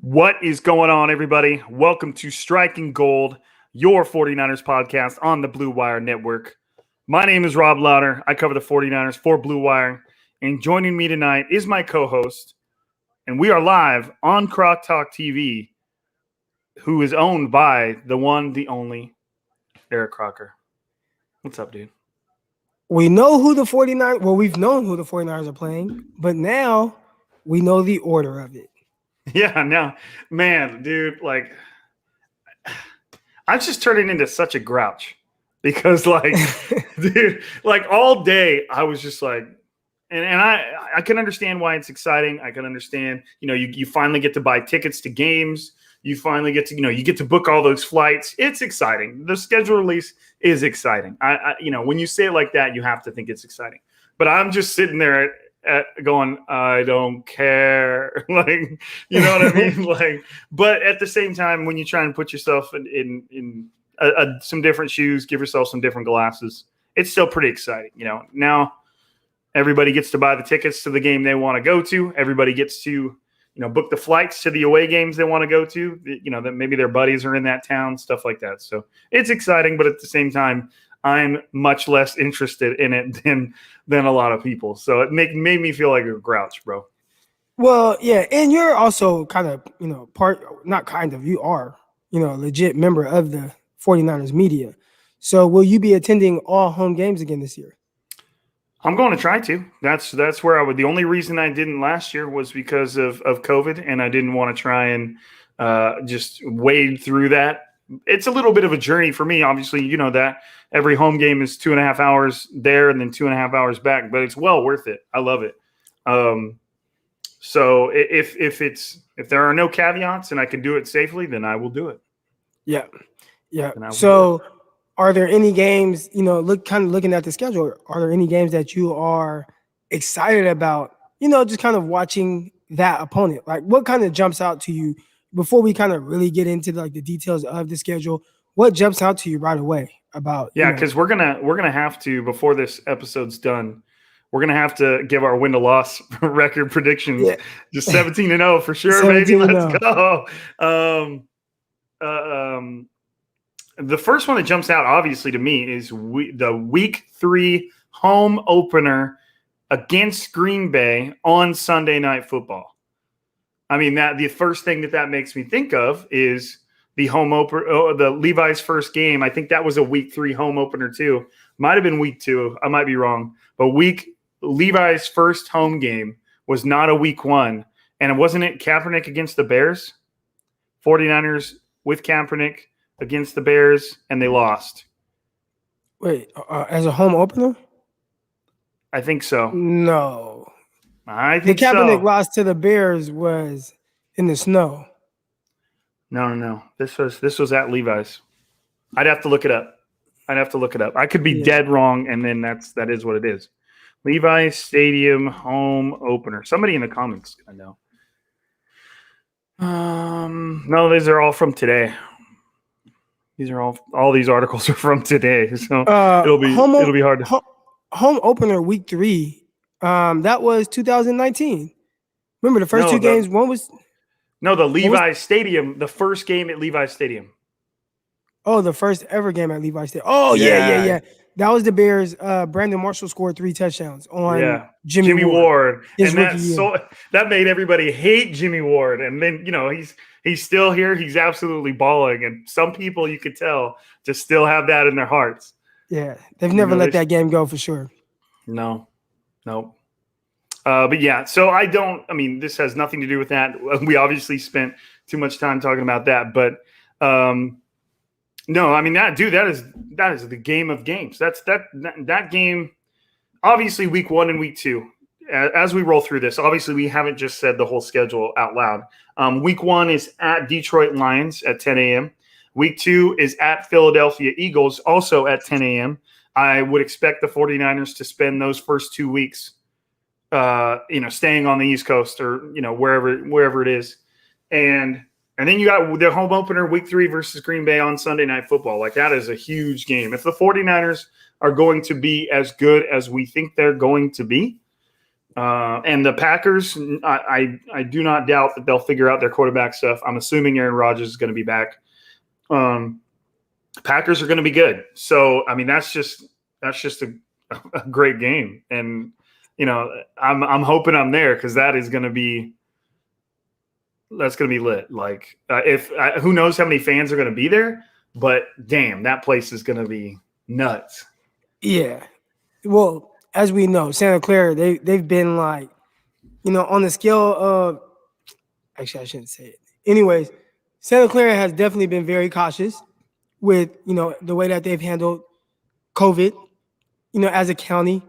What is going on, everybody? Welcome to Striking Gold, your 49ers podcast on the Blue Wire Network. My name is Rob Lowder. I cover the 49ers for Blue Wire. And joining me tonight is my co-host, and we are live on Croc Talk TV, who is owned by the one, the only, Eric Crocker. What's up, dude? We know who the 49ers – well, we've known who the 49ers are playing, but now we know the order of it. Yeah, now, man, dude, like, I'm just turning into such a grouch because, like, dude, like all day I was just like, and I can understand why it's exciting. I can understand, you finally get to buy tickets to games. You finally get to, you get to book all those flights. It's exciting. The schedule release is exciting. When you say it like that, you have to think it's exciting. But I'm just sitting there going, I don't care. Like, you know what I mean? Like, but at the same time, when you try and put yourself in some different shoes, give yourself some different glasses, it's still pretty exciting. Now everybody gets to buy the tickets to the game they want to go to. Everybody gets to, book the flights to the away games they want to go to, that maybe their buddies are in that town, stuff like that. So it's exciting, but at the same time, I'm much less interested in it than a lot of people. So it made me feel like a grouch, bro. Well, yeah, and you're also kind of, you are, a legit member of the 49ers media. So will you be attending all home games again this year? I'm going to try to. That's where I would. The only reason I didn't last year was because of COVID, and I didn't want to try and just wade through that. It's a little bit of a journey for me. Obviously, you know that every home game is 2.5 hours there and then 2.5 hours back, but it's well worth it. I love it. So if there are no caveats and I can do it safely, then I will do it. Yeah. So are there any games, looking at the schedule, are there any games that you are excited about, just kind of watching that opponent? Like, what kind of jumps out to you before we kind of really get into the details of the schedule? What jumps out to you right away about? Yeah, because we're gonna have to, before this episode's done, we're gonna have to give our win to loss record predictions. Yeah. Just 17-0 for sure, baby. Let's go. The first one that jumps out, obviously, to me is the Week 3 home opener against Green Bay on Sunday Night Football. I mean, the first thing that makes me think of is the home opener, the Levi's first game. I think that was a Week 3 home opener too. Might have been Week 2. I might be wrong, but Levi's first home game was not a Week 1, and wasn't it Kaepernick against the Bears? 49ers with Kaepernick against the Bears, and they lost. Wait, as a home opener? I think so. No. I think the Kaepernick loss to the Bears was in the snow. No. This was at Levi's. I'd have to look it up. I could be dead wrong, and then that is what it is. Levi's Stadium home opener. Somebody in the comments, I know. No, these are all from today. These are all these articles are from today, so it'll be hard. Home opener Week 3, that was 2019. Remember the first two games? One was the Levi's Stadium. The first game at Levi's Stadium. Oh, the first ever game at Levi's Stadium. Oh yeah. That was the Bears. Brandon Marshall scored 3 touchdowns on Jimmy Ward. And that made everybody hate Jimmy Ward. And then, he's still here. He's absolutely balling. And some people, you could tell, just still have that in their hearts. Yeah, they've never let that game go for sure. No. But yeah, so this has nothing to do with that. We obviously spent too much time talking about that. But no, I mean that is the game of games. That game. Obviously, Week 1 and Week 2. As we roll through this, obviously we haven't just said the whole schedule out loud. Week 1 is at Detroit Lions at 10 a.m. Week 2 is at Philadelphia Eagles, also at 10 a.m. I would expect the 49ers to spend those first 2 weeks, staying on the East Coast or wherever it is, and then you got the home opener, Week 3 versus Green Bay on Sunday Night Football. Like, that is a huge game. If the 49ers are going to be as good as we think they're going to be, And the Packers, I do not doubt that they'll figure out their quarterback stuff. I'm assuming Aaron Rodgers is going to be back. Packers are going to be good. So, I mean, that's just a great game. And, I'm hoping I'm there because that's going to be lit. Like, who knows how many fans are going to be there, but damn, that place is going to be nuts. Yeah. Well, as we know, Santa Clara, they've been like, on the scale of, actually, I shouldn't say it. Anyways, Santa Clara has definitely been very cautious with, the way that they've handled COVID, as a county.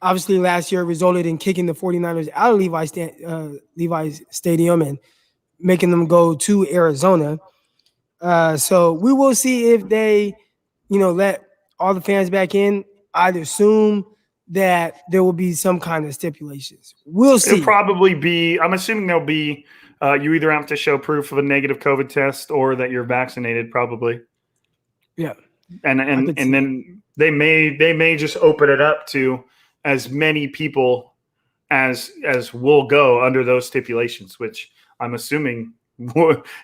Obviously, last year resulted in kicking the 49ers out of Levi's Stadium and making them go to Arizona. So we will see if they, let all the fans back in. I'd assume that there will be some kind of stipulations. We'll see. It'll probably be, I'm assuming there'll be, you either have to show proof of a negative COVID test or that you're vaccinated, probably. Yeah. And then they may just open it up to as many people as will go under those stipulations, which I'm assuming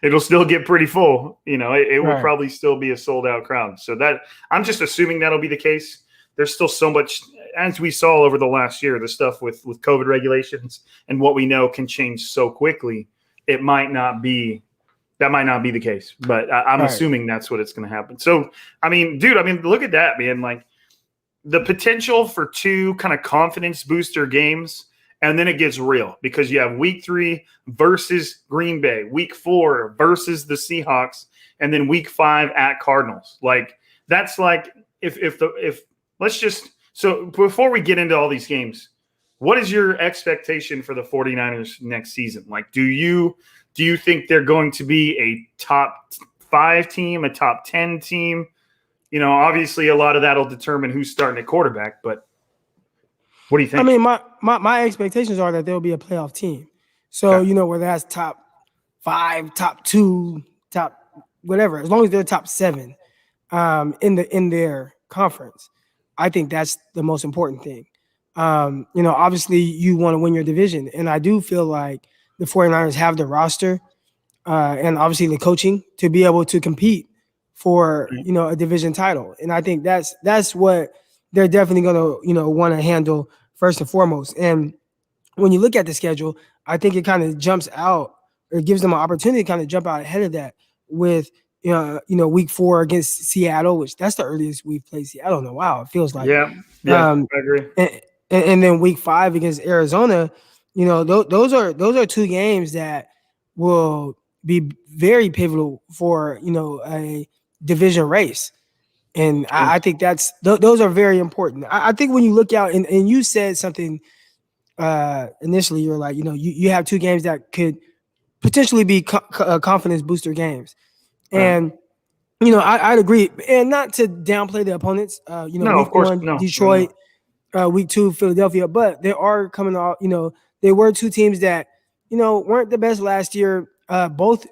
it'll still get pretty full. It will probably still be a sold out crowd. So that I'm just assuming that'll be the case. There's still so much, as we saw over the last year, the stuff with COVID regulations and what we know can change so quickly. That might not be the case, but I'm assuming that's what it's going to happen. So, dude, look at that, man. Like the potential for two kind of confidence booster games, and then it gets real because you have week 3 versus Green Bay, week 4 versus the Seahawks, and then week 5 at Cardinals. Like that's like so before we get into all these games, what is your expectation for the 49ers next season? Like, do you think they're going to be a top 5 team, a top 10 team? Obviously a lot of that'll determine who's starting at quarterback, but what do you think? I mean, my expectations are that they'll be a playoff team. So, whether that's top 5, top 2, top whatever, as long as they're top 7 in their conference, I think that's the most important thing. Obviously you want to win your division. And I do feel like the 49ers have the roster and obviously the coaching to be able to compete for, a division title. And I think that's what they're definitely going to, want to handle first and foremost. And when you look at the schedule, I think it kind of jumps out or gives them an opportunity to kind of jump out ahead of that with, week 4 against Seattle, which that's the earliest we've played Seattle in a while. It feels like. Yeah, I agree. And then week 5 against Arizona, those are 2 games that will be very pivotal for, a division race. And I think those are very important. I think when you look out and you said something initially, you're like, you have 2 games that could potentially be confidence booster games. And, I'd agree. And not to downplay the opponents, no, week of course, 1, no, Detroit, week 2, Philadelphia, but they are coming off, they were 2 teams that, weren't the best last year. Both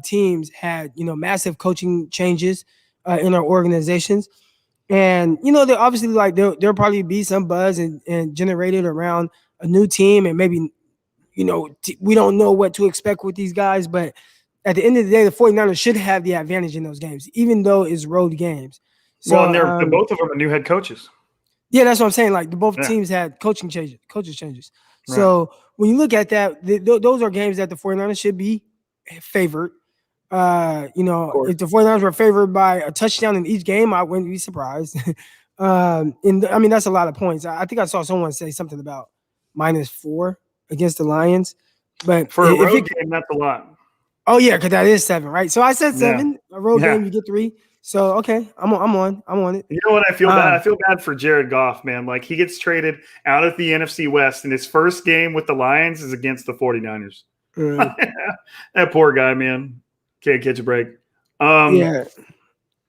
teams had, massive coaching changes in our organizations. And, they're obviously like, there'll probably be some buzz and generated around a new team. And maybe, we don't know what to expect with these guys, but at the end of the day, the 49ers should have the advantage in those games, even though it's road games. So, well, and both of them are new head coaches. Yeah, that's what I'm saying. Like both teams had coaches changes. Right. So when you look at that, those are games that the 49ers should be favored. If the 49ers were favored by a touchdown in each game, I wouldn't be surprised. That's a lot of points. I think I saw someone say something about -4 against the Lions. But for a road game, that's a lot. Oh yeah, because that is 7, right? So I said 7. A road game, you get 3. So okay, I'm on it. You know what? I feel bad. I feel bad for Jared Goff, man. Like he gets traded out of the NFC West, and his first game with the Lions is against the 49ers. That poor guy, man. Can't catch a break. Yeah.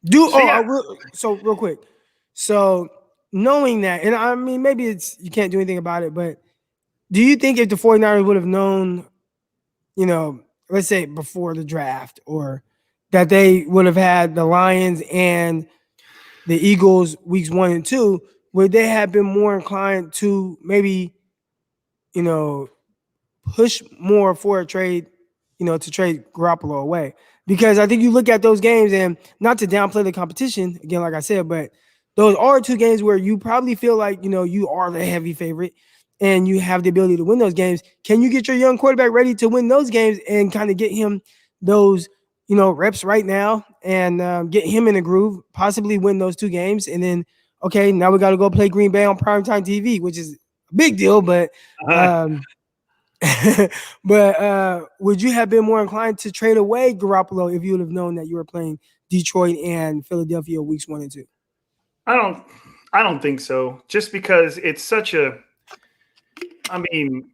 Real quick. So knowing that, and maybe you can't do anything about it, but do you think if the 49ers would have known, let's say before the draft, or that they would have had the Lions and the Eagles weeks 1 and 2, would they have been more inclined to maybe push more for a trade, to trade Garoppolo away. Because I think you look at those games, and not to downplay the competition, again, like I said, but those are two games where you probably feel like, you are the heavy favorite and you have the ability to win those games. Can you get your young quarterback ready to win those games and kind of get him those, reps right now and get him in a groove, possibly win those two games? And then, okay, now we got to go play Green Bay on primetime TV, which is a big deal, but but would you have been more inclined to trade away Garoppolo if you would have known that you were playing Detroit and Philadelphia weeks 1 and 2? I don't think so. Just because it's such a,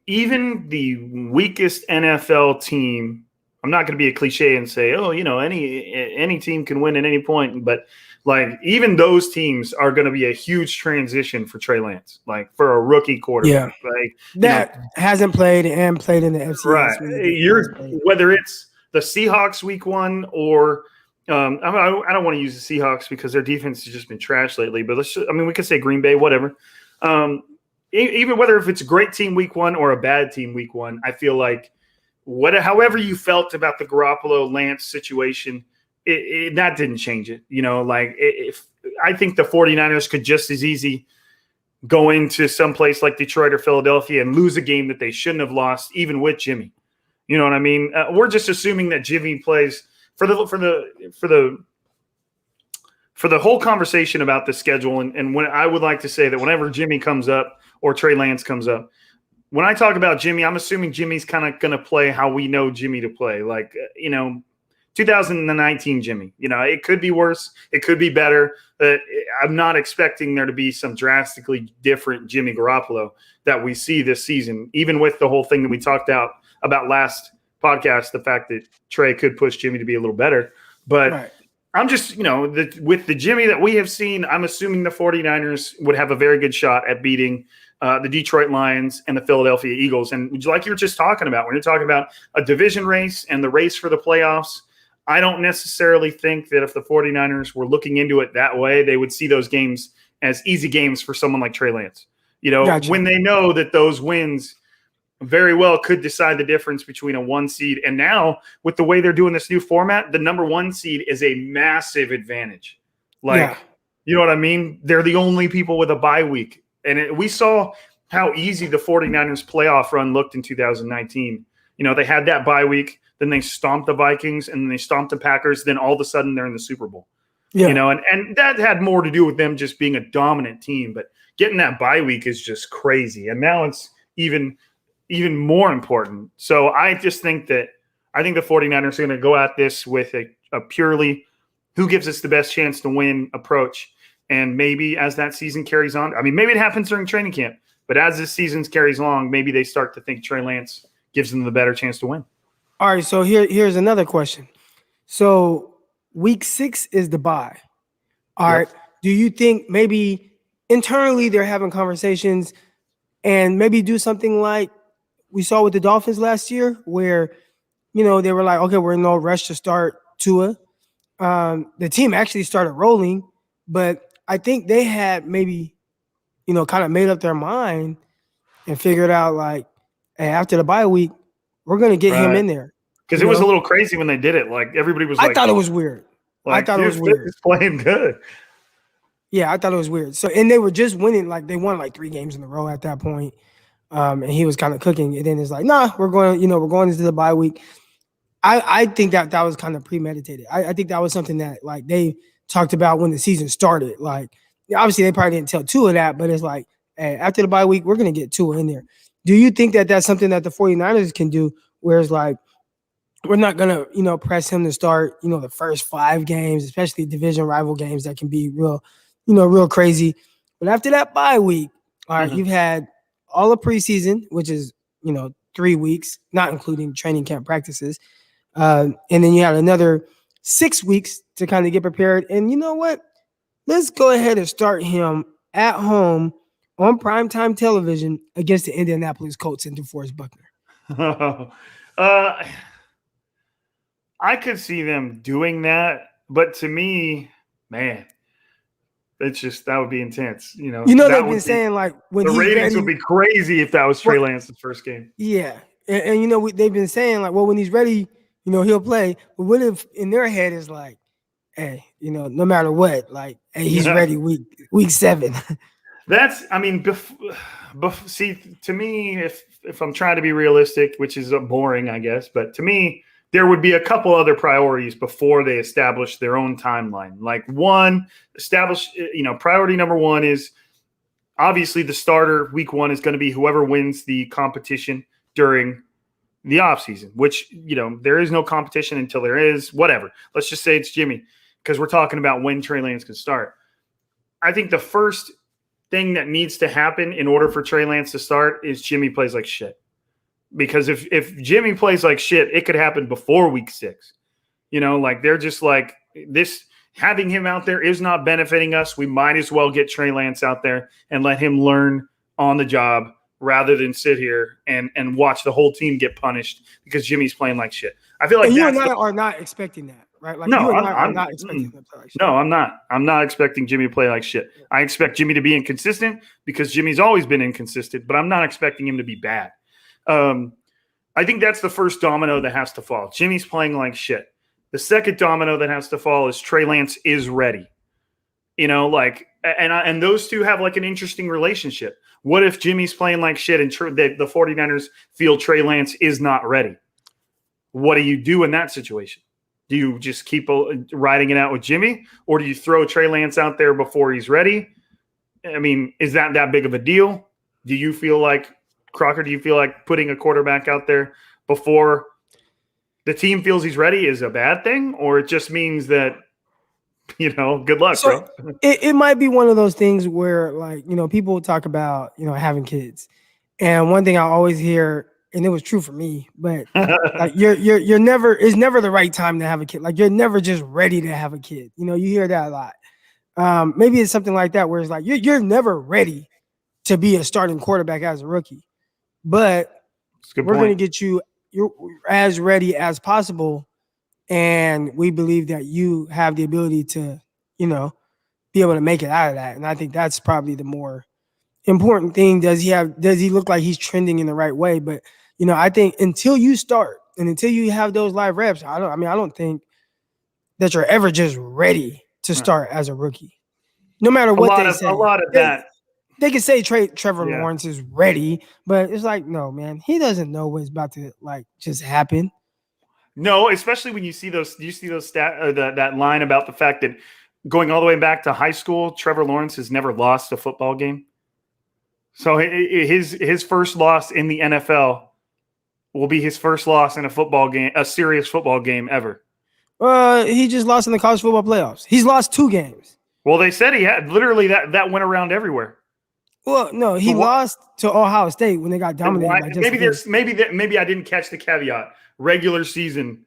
even the weakest NFL team, I'm not going to be a cliche and say, oh, any team can win at any point, but like even those teams are going to be a huge transition for Trey Lance, like for a rookie quarterback. Yeah, like that hasn't played and played in the FCS. Right. Whether it's the Seahawks week 1 or I don't want to use the Seahawks because their defense has just been trash lately, but we could say Green Bay, whatever. Even whether if it's a great team week 1 or a bad team week 1, I feel like however you felt about the Garoppolo Lance situation, that didn't change it. If I think the 49ers could just as easy go into some place like Detroit or Philadelphia and lose a game that they shouldn't have lost, even with Jimmy. You know what I mean? We're just assuming that Jimmy plays for the whole conversation about the schedule. And when I would like to say that whenever Jimmy comes up or Trey Lance comes up, when I talk about Jimmy, I'm assuming Jimmy's kind of going to play how we know Jimmy to play. Like, 2019 Jimmy, it could be worse. It could be better. But I'm not expecting there to be some drastically different Jimmy Garoppolo that we see this season, even with the whole thing that we talked about last podcast, the fact that Trey could push Jimmy to be a little better. But right. I'm just, with the Jimmy that we have seen, I'm assuming the 49ers would have a very good shot at beating the Detroit Lions and the Philadelphia Eagles. And like you were just talking about, when you're talking about a division race and the race for the playoffs, I don't necessarily think that if the 49ers were looking into it that way, they would see those games as easy games for someone like Trey Lance. Gotcha. When they know that those wins very well could decide the difference between a 1 seed. And now with the way they're doing this new format, the number 1 seed is a massive advantage. You know what I mean? They're the only people with a bye week. And we saw how easy the 49ers playoff run looked in 2019. They had that bye week, then they stomped the Vikings and then they stomped the Packers. Then all of a sudden they're in the Super Bowl, and that had more to do with them just being a dominant team, but getting that bye week is just crazy. And now it's even more important. So I just think the 49ers are going to go at this with a purely who gives us the best chance to win approach. And maybe as that season carries on, maybe it happens during training camp, but as this season carries along, maybe they start to think Trey Lance gives them the better chance to win. All right. So here's another question. So week 6 is the bye. All right. Do you think maybe internally they're having conversations and maybe do something like we saw with the Dolphins last year where, they were like, okay, we're in no rush to start Tua. The team actually started rolling, but I think they had maybe, kind of made up their mind and figured out like, hey, after the bye week, we're going to get him in there. Because it was a little crazy when they did it. Like everybody was like, I thought it was weird. I thought it was weird. He's playing good. Yeah, I thought it was weird. So, and they were just winning. Like they won like 3 games in a row at that point. And he was kind of cooking. And then it's like, nah, we're going into the bye week. I think that was kind of premeditated. I think that was something that like they talked about when the season started. Like obviously they probably didn't tell Tua that, but it's like, hey, after the bye week, we're going to get Tua in there. Do you think that that's something that the 49ers can do? Whereas like, we're not going to, press him to start, the first 5 games, especially division rival games that can be real, real crazy. But after that bye week, all right, you've had all of preseason, which is, 3 weeks, not including training camp practices. And then you had another 6 weeks to kind of get prepared. And you know what? Let's go ahead and start him at home on primetime television against the Indianapolis Colts and DeForest Buckner. I could see them doing that, but to me, man, that would be intense. They've been saying like when the he's ratings ready, would be crazy if that was Trey Lance's first game. Yeah, and they've been saying like, well, when he's ready, he'll play. But what if in their head is like, hey, no matter what, like, hey, he's ready week 7. See, to me, if I'm trying to be realistic, which is boring, I guess, but to me, there would be a couple other priorities before they establish their own timeline. Like priority number one is obviously the starter week 1 is going to be whoever wins the competition during the offseason, which, there is no competition until there is, whatever. Let's just say it's Jimmy, because we're talking about when Trey Lance can start. I think the first thing that needs to happen in order for Trey Lance to start is Jimmy plays like shit. Because if Jimmy plays like shit, it could happen before week 6. They're just like, this having him out there is not benefiting us. We might as well get Trey Lance out there and let him learn on the job rather than sit here and watch the whole team get punished because Jimmy's playing like shit. I feel like you and I are not expecting that, right? Like, no, I'm not expecting him to play like shit. No, I'm not. I'm not expecting Jimmy to play like shit. I expect Jimmy to be inconsistent because Jimmy's always been inconsistent, but I'm not expecting him to be bad. I think that's the first domino that has to fall. Jimmy's playing like shit. The second domino that has to fall is Trey Lance is ready. And those two have like an interesting relationship. What if Jimmy's playing like shit and the 49ers feel Trey Lance is not ready? What do you do in that situation? Do you just keep riding it out with Jimmy, or do you throw Trey Lance out there before he's ready? I mean, is that big of a deal? Do you feel like, Crocker, putting a quarterback out there before the team feels he's ready is a bad thing, or it just means that, good luck, bro? It might be one of those things where, like, people talk about, having kids. And one thing I always hear, and it was true for me, but like it's never the right time to have a kid. Like, you're never just ready to have a kid. You hear that a lot. Maybe it's something like that where it's like you're never ready to be a starting quarterback as a rookie. But we're going to get you're as ready as possible. And we believe that you have the ability to, be able to make it out of that. And I think that's probably the more important thing. Does he look like he's trending in the right way? But, I think until you start and until you have those live reps, I don't think that you're ever just ready to start as a rookie. No matter what they say. A lot of that. They can say Trevor Lawrence is ready, but it's like, no, man, he doesn't know what's about to like just happen. No, especially when you see those that line about the fact that going all the way back to high school, Trevor Lawrence has never lost a football game. So his first loss in the NFL will be his first loss in a serious football game ever. He just lost in the college football playoffs. He's lost 2 games. Well, they said he had literally that went around everywhere. Well, no, he lost to Ohio State when they got dominated. Maybe I didn't catch the caveat. Regular season.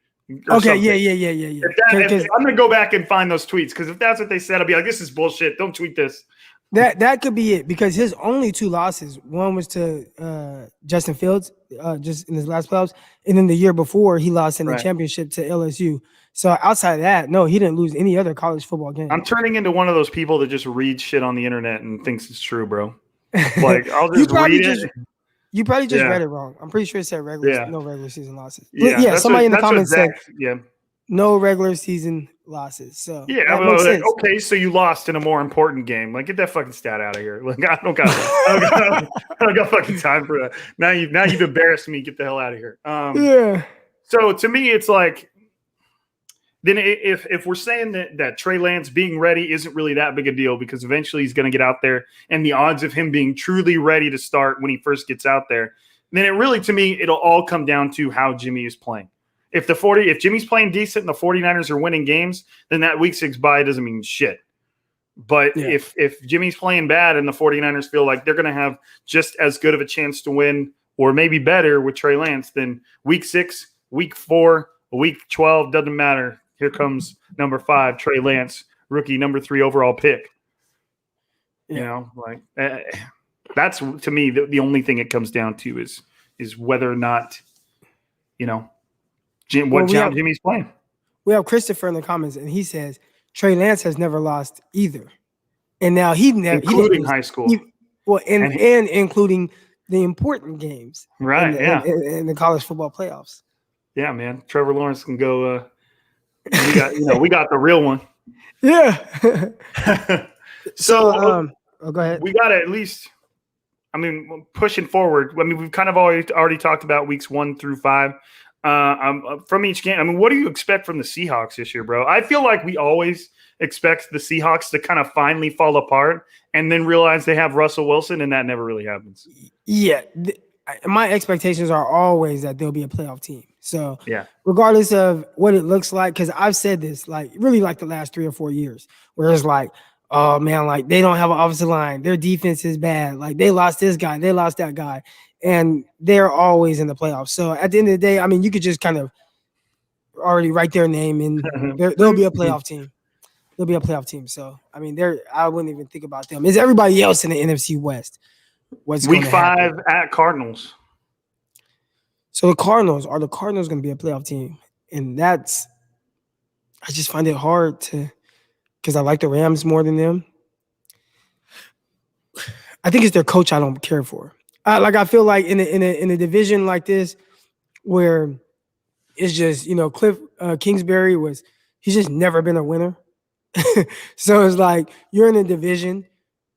Okay, yeah. I'm gonna go back and find those tweets because if that's what they said, I'll be like, this is bullshit. Don't tweet this. That could be it because his only 2 losses, one was to Justin Fields, just in his last playoffs, and then the year before he lost in the championship to LSU. So outside of that, no, he didn't lose any other college football game. I'm turning into one of those people that just read shit on the internet and thinks it's true, bro. Like, I'll just read it. You probably just read it wrong. I'm pretty sure it said no regular season losses. Yeah, somebody in the comments said no regular season losses. So okay, so you lost in a more important game. Like, get that fucking stat out of here. Like, I don't got fucking time for that. Now you've embarrassed me. Get the hell out of here. So to me, it's like, then if we're saying that Trey Lance being ready isn't really that big a deal because eventually he's going to get out there and the odds of him being truly ready to start when he first gets out there, then it really, to me, it'll all come down to how Jimmy is playing. If Jimmy's playing decent and the 49ers are winning games, then that week 6 bye doesn't mean shit. But if Jimmy's playing bad and the 49ers feel like they're going to have just as good of a chance to win or maybe better with Trey Lance, then week 6, week 4, week 12, doesn't matter. Here comes number 5, Trey Lance, rookie, number 3 overall pick. That's to me the only thing it comes down to is whether or not, Jimmy's playing. We have Christopher in the comments, and he says Trey Lance has never lost either. And now including high school. And including the important games, right? In the college football playoffs. Yeah, man. Trevor Lawrence can go. We got the real one. Yeah. So go ahead. We got to at least. I mean, pushing forward. I mean, we've kind of already talked about weeks 1 through 5. From each game, I mean, what do you expect from the Seahawks this year, bro? I feel like we always expect the Seahawks to kind of finally fall apart and then realize they have Russell Wilson, and that never really happens. Yeah. My expectations are always that they'll be a playoff team. So, yeah, regardless of what it looks like, because I've said this really the last 3 or 4 years, where it's like, oh man, like they don't have an offensive line. Their defense is bad. Like they lost this guy, they lost that guy, and they're always in the playoffs. So at the end of the day, I mean, you could just kind of already write their name and they'll be a playoff team. They'll be a playoff team. So I mean, I wouldn't even think about them. Is everybody else in the NFC West? What's week 5 at Cardinals? So the Cardinals going to be a playoff team? And I just find it hard because I like the Rams more than them. I think it's their coach I don't care for. I feel like in a division like this, where it's just Cliff Kingsbury he's just never been a winner. So it's like you're in a division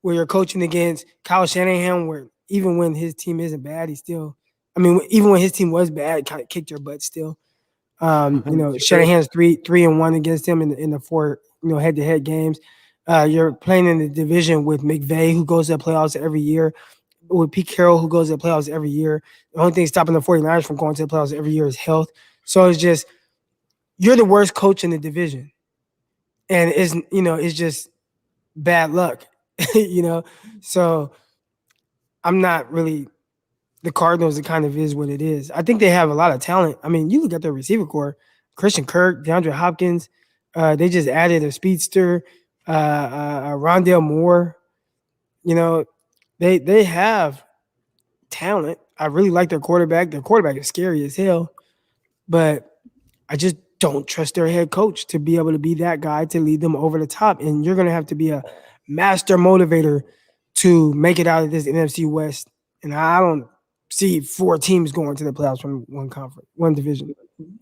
where you're coaching against Kyle Shanahan, where even when his team isn't bad, even when his team was bad, kind of kicked your butt still. Shanahan's 3-1 against him in the 4 head-to-head games. You're playing in the division with McVay, who goes to the playoffs every year, with Pete Carroll, who goes to the playoffs every year. The only thing stopping the 49ers from going to the playoffs every year is health. So it's just you're the worst coach in the division, and it's just bad luck, So I'm not really. The Cardinals, it kind of is what it is. I think they have a lot of talent. I mean, you look at their receiver core: Christian Kirk, DeAndre Hopkins. They just added a speedster, Rondale Moore. They have talent. I really like their quarterback. Their quarterback is scary as hell, but I just don't trust their head coach to be able to be that guy to lead them over the top. And you're going to have to be a master motivator to make it out of this NFC West. And I don't see 4 teams going to the playoffs from one division.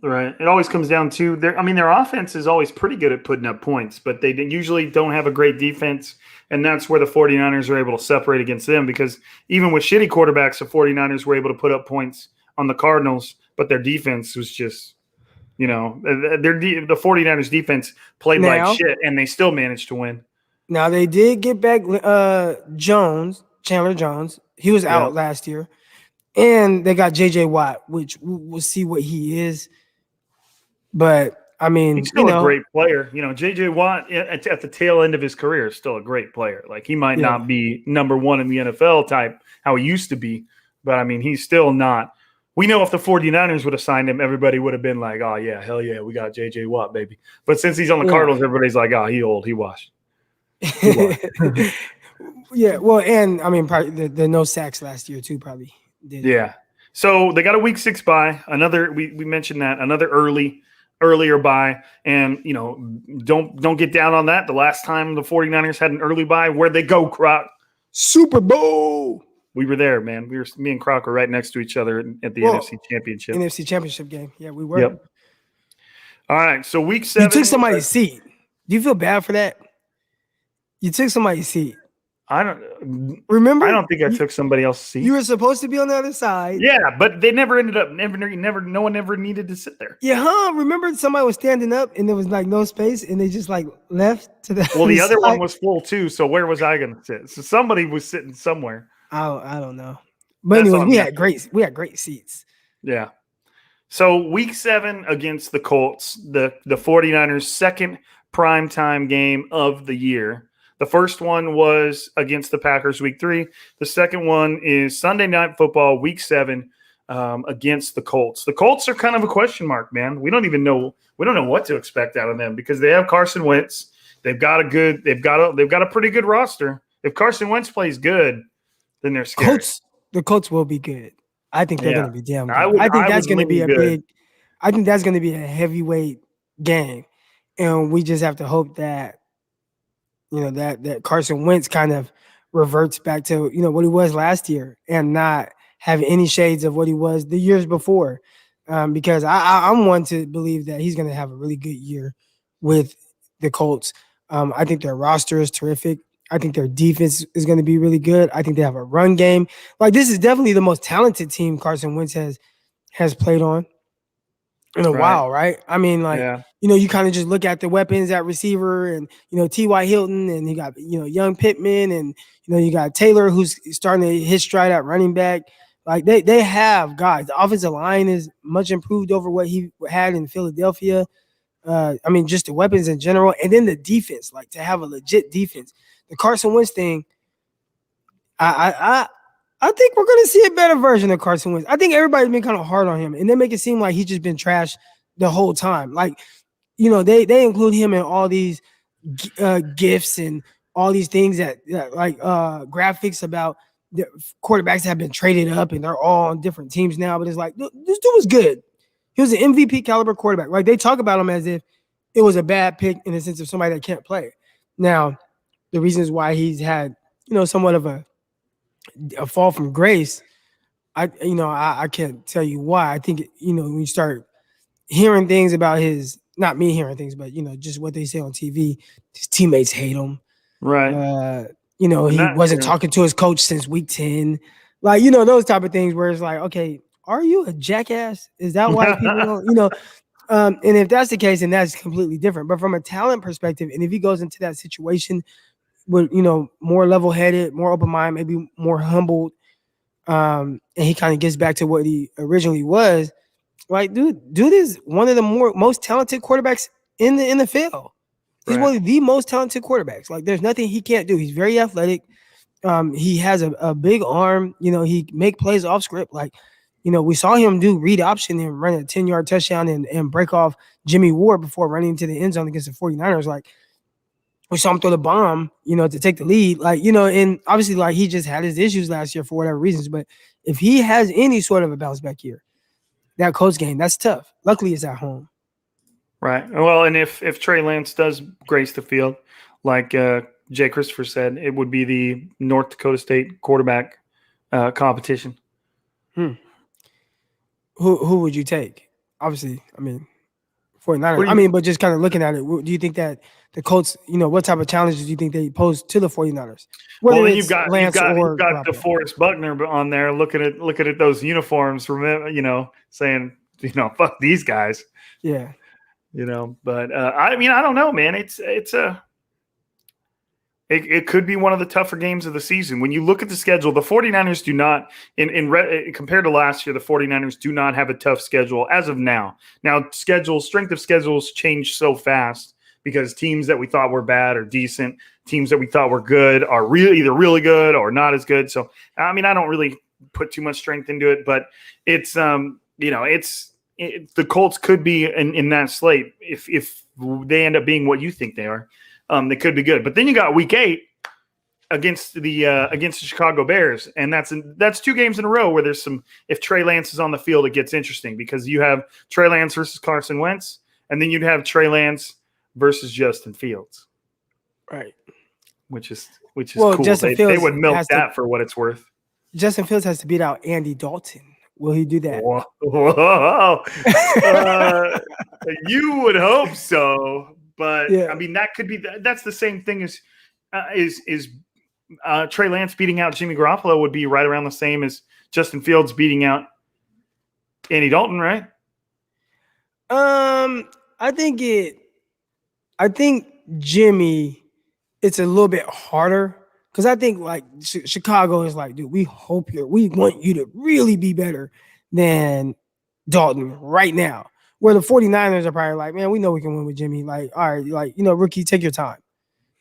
Right. It always comes down to their offense is always pretty good at putting up points, but they usually don't have a great defense. And that's where the 49ers are able to separate against them, because even with shitty quarterbacks, the 49ers were able to put up points on the Cardinals, but their defense was just, the 49ers defense played like shit, and they still managed to win. Now they did get back Chandler Jones. He was out last year. And they got J.J. Watt, which we'll see what he is. But, I mean, he's still a great player. J.J. Watt at the tail end of his career is still a great player. Like, he might not be number 1 in the NFL type, how he used to be. But, I mean, he's still not. We know if the 49ers would have signed him, everybody would have been like, oh, yeah, hell yeah, we got J.J. Watt, baby. But since he's on the Cardinals, everybody's like, oh, he old, he washed. Yeah, well, and, I mean, probably the no sacks last year, too, probably. Yeah. So they got a week 6 bye. Another we mentioned that another earlier bye, and don't get down on that. The last time the 49ers had an early bye, where'd they go, Croc? Super Bowl. We were there, man. Me and Croc were right next to each other at the NFC Championship game. Yeah, we were. Yep. All right. So week 7. You took somebody's seat. Do you feel bad for that? You took somebody's seat. I don't remember. I don't think I took somebody else's seat. You were supposed to be on the other side. Yeah, but they never ended up. No one ever needed to sit there. Yeah, remember somebody was standing up and there was like no space, and they just like left to the. Well, the other one was full too. So where was I going to sit? So somebody was sitting somewhere. I don't know. But anyway, we had great seats. Yeah. So week 7 against the Colts, the 49ers' second primetime game of the year. The first one was against the Packers week 3. The second one is Sunday Night Football week 7 against the Colts. The Colts are kind of a question mark, man. We don't know what to expect out of them because they have Carson Wentz. They've got a pretty good roster. If Carson Wentz plays good, then they're scary. The Colts will be good. I think they're going to be damn good. I think that's going to be I think that's going to be a heavyweight game, and we just have to hope that that Carson Wentz kind of reverts back to, what he was last year and not have any shades of what he was the years before. Because I'm one to believe that he's going to have a really good year with the Colts. I think their roster is terrific. I think their defense is going to be really good. I think they have a run game. Like, this is definitely the most talented team Carson Wentz has played on in a while, right? I mean, you kind of just look at the weapons at receiver and, T.Y. Hilton, and you got, young Pittman, and, you got Taylor, who's starting to hit stride at running back. Like, they have guys. The offensive line is much improved over what he had in Philadelphia. Just the weapons in general. And then the defense, like, to have a legit defense. The Carson Wentz thing, I think we're going to see a better version of Carson Wentz. I think everybody's been kind of hard on him, and they make it seem like he's just been trash the whole time. Like, they include him in all these gifts and all these things that graphics about the quarterbacks that have been traded up, and they're all on different teams now. But it's like, this dude was good. He was an MVP caliber quarterback. Like, they talk about him as if it was a bad pick in the sense of somebody that can't play. Now, the reasons why he's had, somewhat of a fall from grace, I can't tell you why. I think, when you start hearing things about not me hearing things, but, just what they say on TV, his teammates hate him. Right. He wasn't talking to his coach since week 10. Like, those type of things where it's like, okay, are you a jackass? Is that why people don't, and if that's the case, then that's completely different. But from a talent perspective, and if he goes into that situation with, more level-headed, more open-minded, maybe more humbled, and he kind of gets back to what he originally was, like, dude is one of the most talented quarterbacks in the NFL. He's one of the most talented quarterbacks. Like, there's nothing he can't do. He's very athletic. He has a big arm. He make plays off script. Like, we saw him do read option and run a 10-yard touchdown and break off Jimmy Ward before running into the end zone against the 49ers. Like, we saw him throw the bomb, to take the lead. Like, and obviously, like, he just had his issues last year for whatever reasons. But if he has any sort of a bounce back year, that Colts game, that's tough. Luckily, it's at home. Right. Well, and if Trey Lance does grace the field, like Jay Christopher said, it would be the North Dakota State quarterback competition. Who would you take? Obviously, 49ers. But just kind of looking at it, do you think that the Colts, what type of challenges do you think they pose to the 49ers? Well, you've got DeForest Buckner on there looking at those uniforms, saying, fuck these guys. Yeah. But I don't know, man. It could be one of the tougher games of the season. When you look at the schedule, the 49ers do not, compared to last year, the 49ers do not have a tough schedule as of now. Now, strength of schedules change so fast because teams that we thought were bad or decent, teams that we thought were good are either really good or not as good. So, I don't really put too much strength into it, but it's, the Colts could be in that slate if they end up being what you think they are. They could be good, but then you got week 8 against the Chicago Bears, and that's 2 games in a row where there's some. If Trey Lance is on the field, it gets interesting because you have Trey Lance versus Carson Wentz, and then you'd have Trey Lance versus Justin Fields, right? Which is cool. They would milk that for what it's worth. Justin Fields has to beat out Andy Dalton. Will he do that? Whoa. You would hope so. But yeah. That could be. That's the same thing as Trey Lance beating out Jimmy Garoppolo would be right around the same as Justin Fields beating out Andy Dalton, right? I think Jimmy, it's a little bit harder because I think like Chicago is like, dude, we want you to really be better than Dalton right now. Where the 49ers are probably like, man, we know we can win with Jimmy. Like, all right, like, rookie, take your time.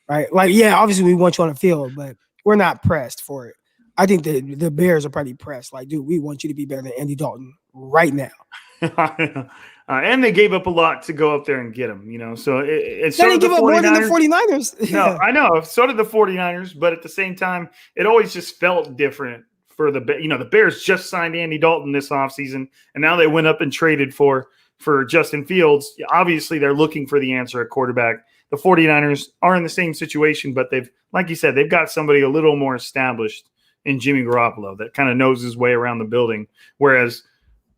Right? Like, yeah, obviously we want you on the field, but we're not pressed for it. I think the Bears are probably pressed. Like, dude, we want you to be better than Andy Dalton right now. And they gave up a lot to go up there and get him, So it's they didn't give up more than the 49ers. No, I know. So did the 49ers, but at the same time, it always just felt different for the Bears just signed Andy Dalton this offseason, and now they went up and traded for Justin Fields. Obviously, they're looking for the answer at quarterback. the 49ers are in the same situation, but they've, like you said, they've got somebody a little more established in Jimmy Garoppolo that kind of knows his way around the building. Whereas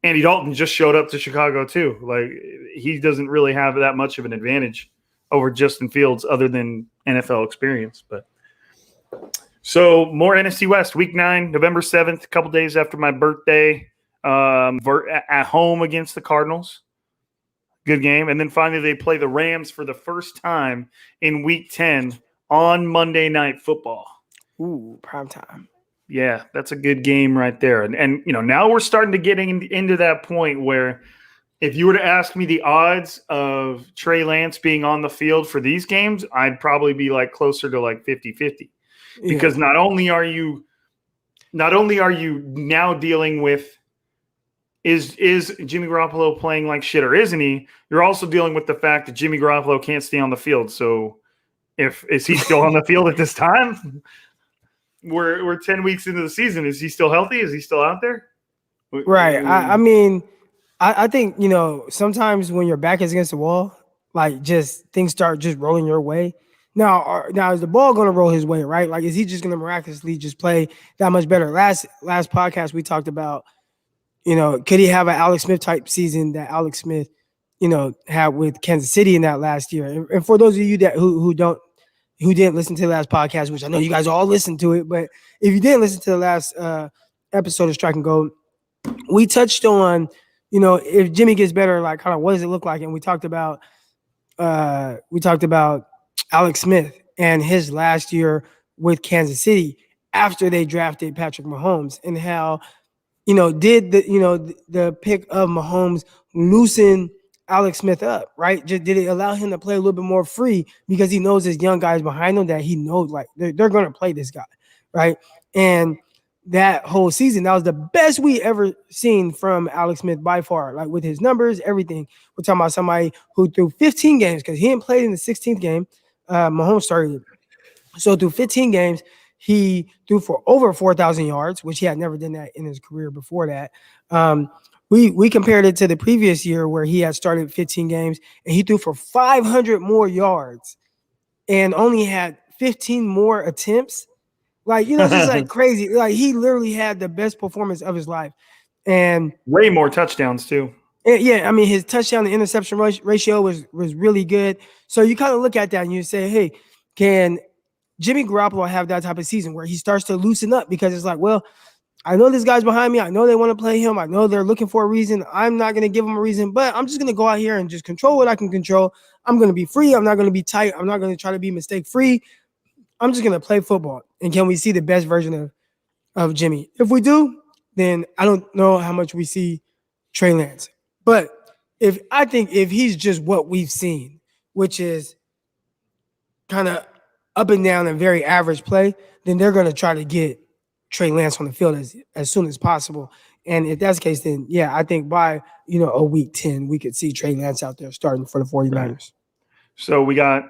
Andy Dalton just showed up to Chicago too. Like, he doesn't really have that much of an advantage over Justin Fields other than NFL experience. But so more NFC West, week 9, November 7th, a couple days after my birthday, at home against the Cardinals. Good game. And then finally they play the Rams for the first time in week 10 on Monday Night Football. Ooh, prime time. Yeah, that's a good game right there. And you know, now we're starting to get into that point where if you were to ask me the odds of Trey Lance being on the field for these games, I'd probably be like closer to like 50-50. Because not only are you now dealing with is Jimmy Garoppolo playing like shit or isn't he? You're also dealing with the fact that Jimmy Garoppolo can't stay on the field. So is he still on the field at this time? We're 10 weeks into the season. Is he still healthy? Is he still out there? Right. I mean, I think, you know, sometimes when your back is against the wall, like just things start just rolling your way. Now is the ball going to roll his way, right? Like, is he just going to miraculously just play that much better? Last podcast we talked about, you know, could he have an Alex Smith type season that Alex Smith, you know, had with Kansas City in that last year? And for those of you that who didn't listen to the last podcast, which I know you guys all listened to it, but if you didn't listen to the last episode of Strike and Gold, we touched on, you know, if Jimmy gets better, like kind of what does it look like? And we talked about Alex Smith and his last year with Kansas City after they drafted Patrick Mahomes, and how, you know, did the pick of Mahomes loosen Alex Smith up, right? Did it allow him to play a little bit more free because he knows his young guys behind him that he knows like they're going to play this guy, right? And that whole season, that was the best we ever seen from Alex Smith by far, like with his numbers, everything. We're talking about somebody who threw 15 games because he didn't play in the 16th game. Mahomes started. So through 15 games, he threw for over 4,000 yards, which he had never done that in his career before that. We compared it to the previous year where he had started 15 games and he threw for 500 more yards and only had 15 more attempts. Like, you know, just like crazy. Like, he literally had the best performance of his life. And way more touchdowns too. Yeah, I mean, his touchdown to interception ratio was really good. So you kind of look at that and you say, hey, can Jimmy Garoppolo have that type of season where he starts to loosen up? Because it's like, well, I know this guy's behind me. I know they want to play him. I know they're looking for a reason. I'm not going to give them a reason, but I'm just going to go out here and just control what I can control. I'm going to be free. I'm not going to be tight. I'm not going to try to be mistake-free. I'm just going to play football. And can we see the best version of Jimmy? If we do, then I don't know how much we see Trey Lance. But if he's just what we've seen, which is kind of up and down and very average play, then they're going to try to get Trey Lance on the field as soon as possible. And if that's the case, then yeah, I think by, you know, a week 10, we could see Trey Lance out there starting for the 49ers. Right. So we got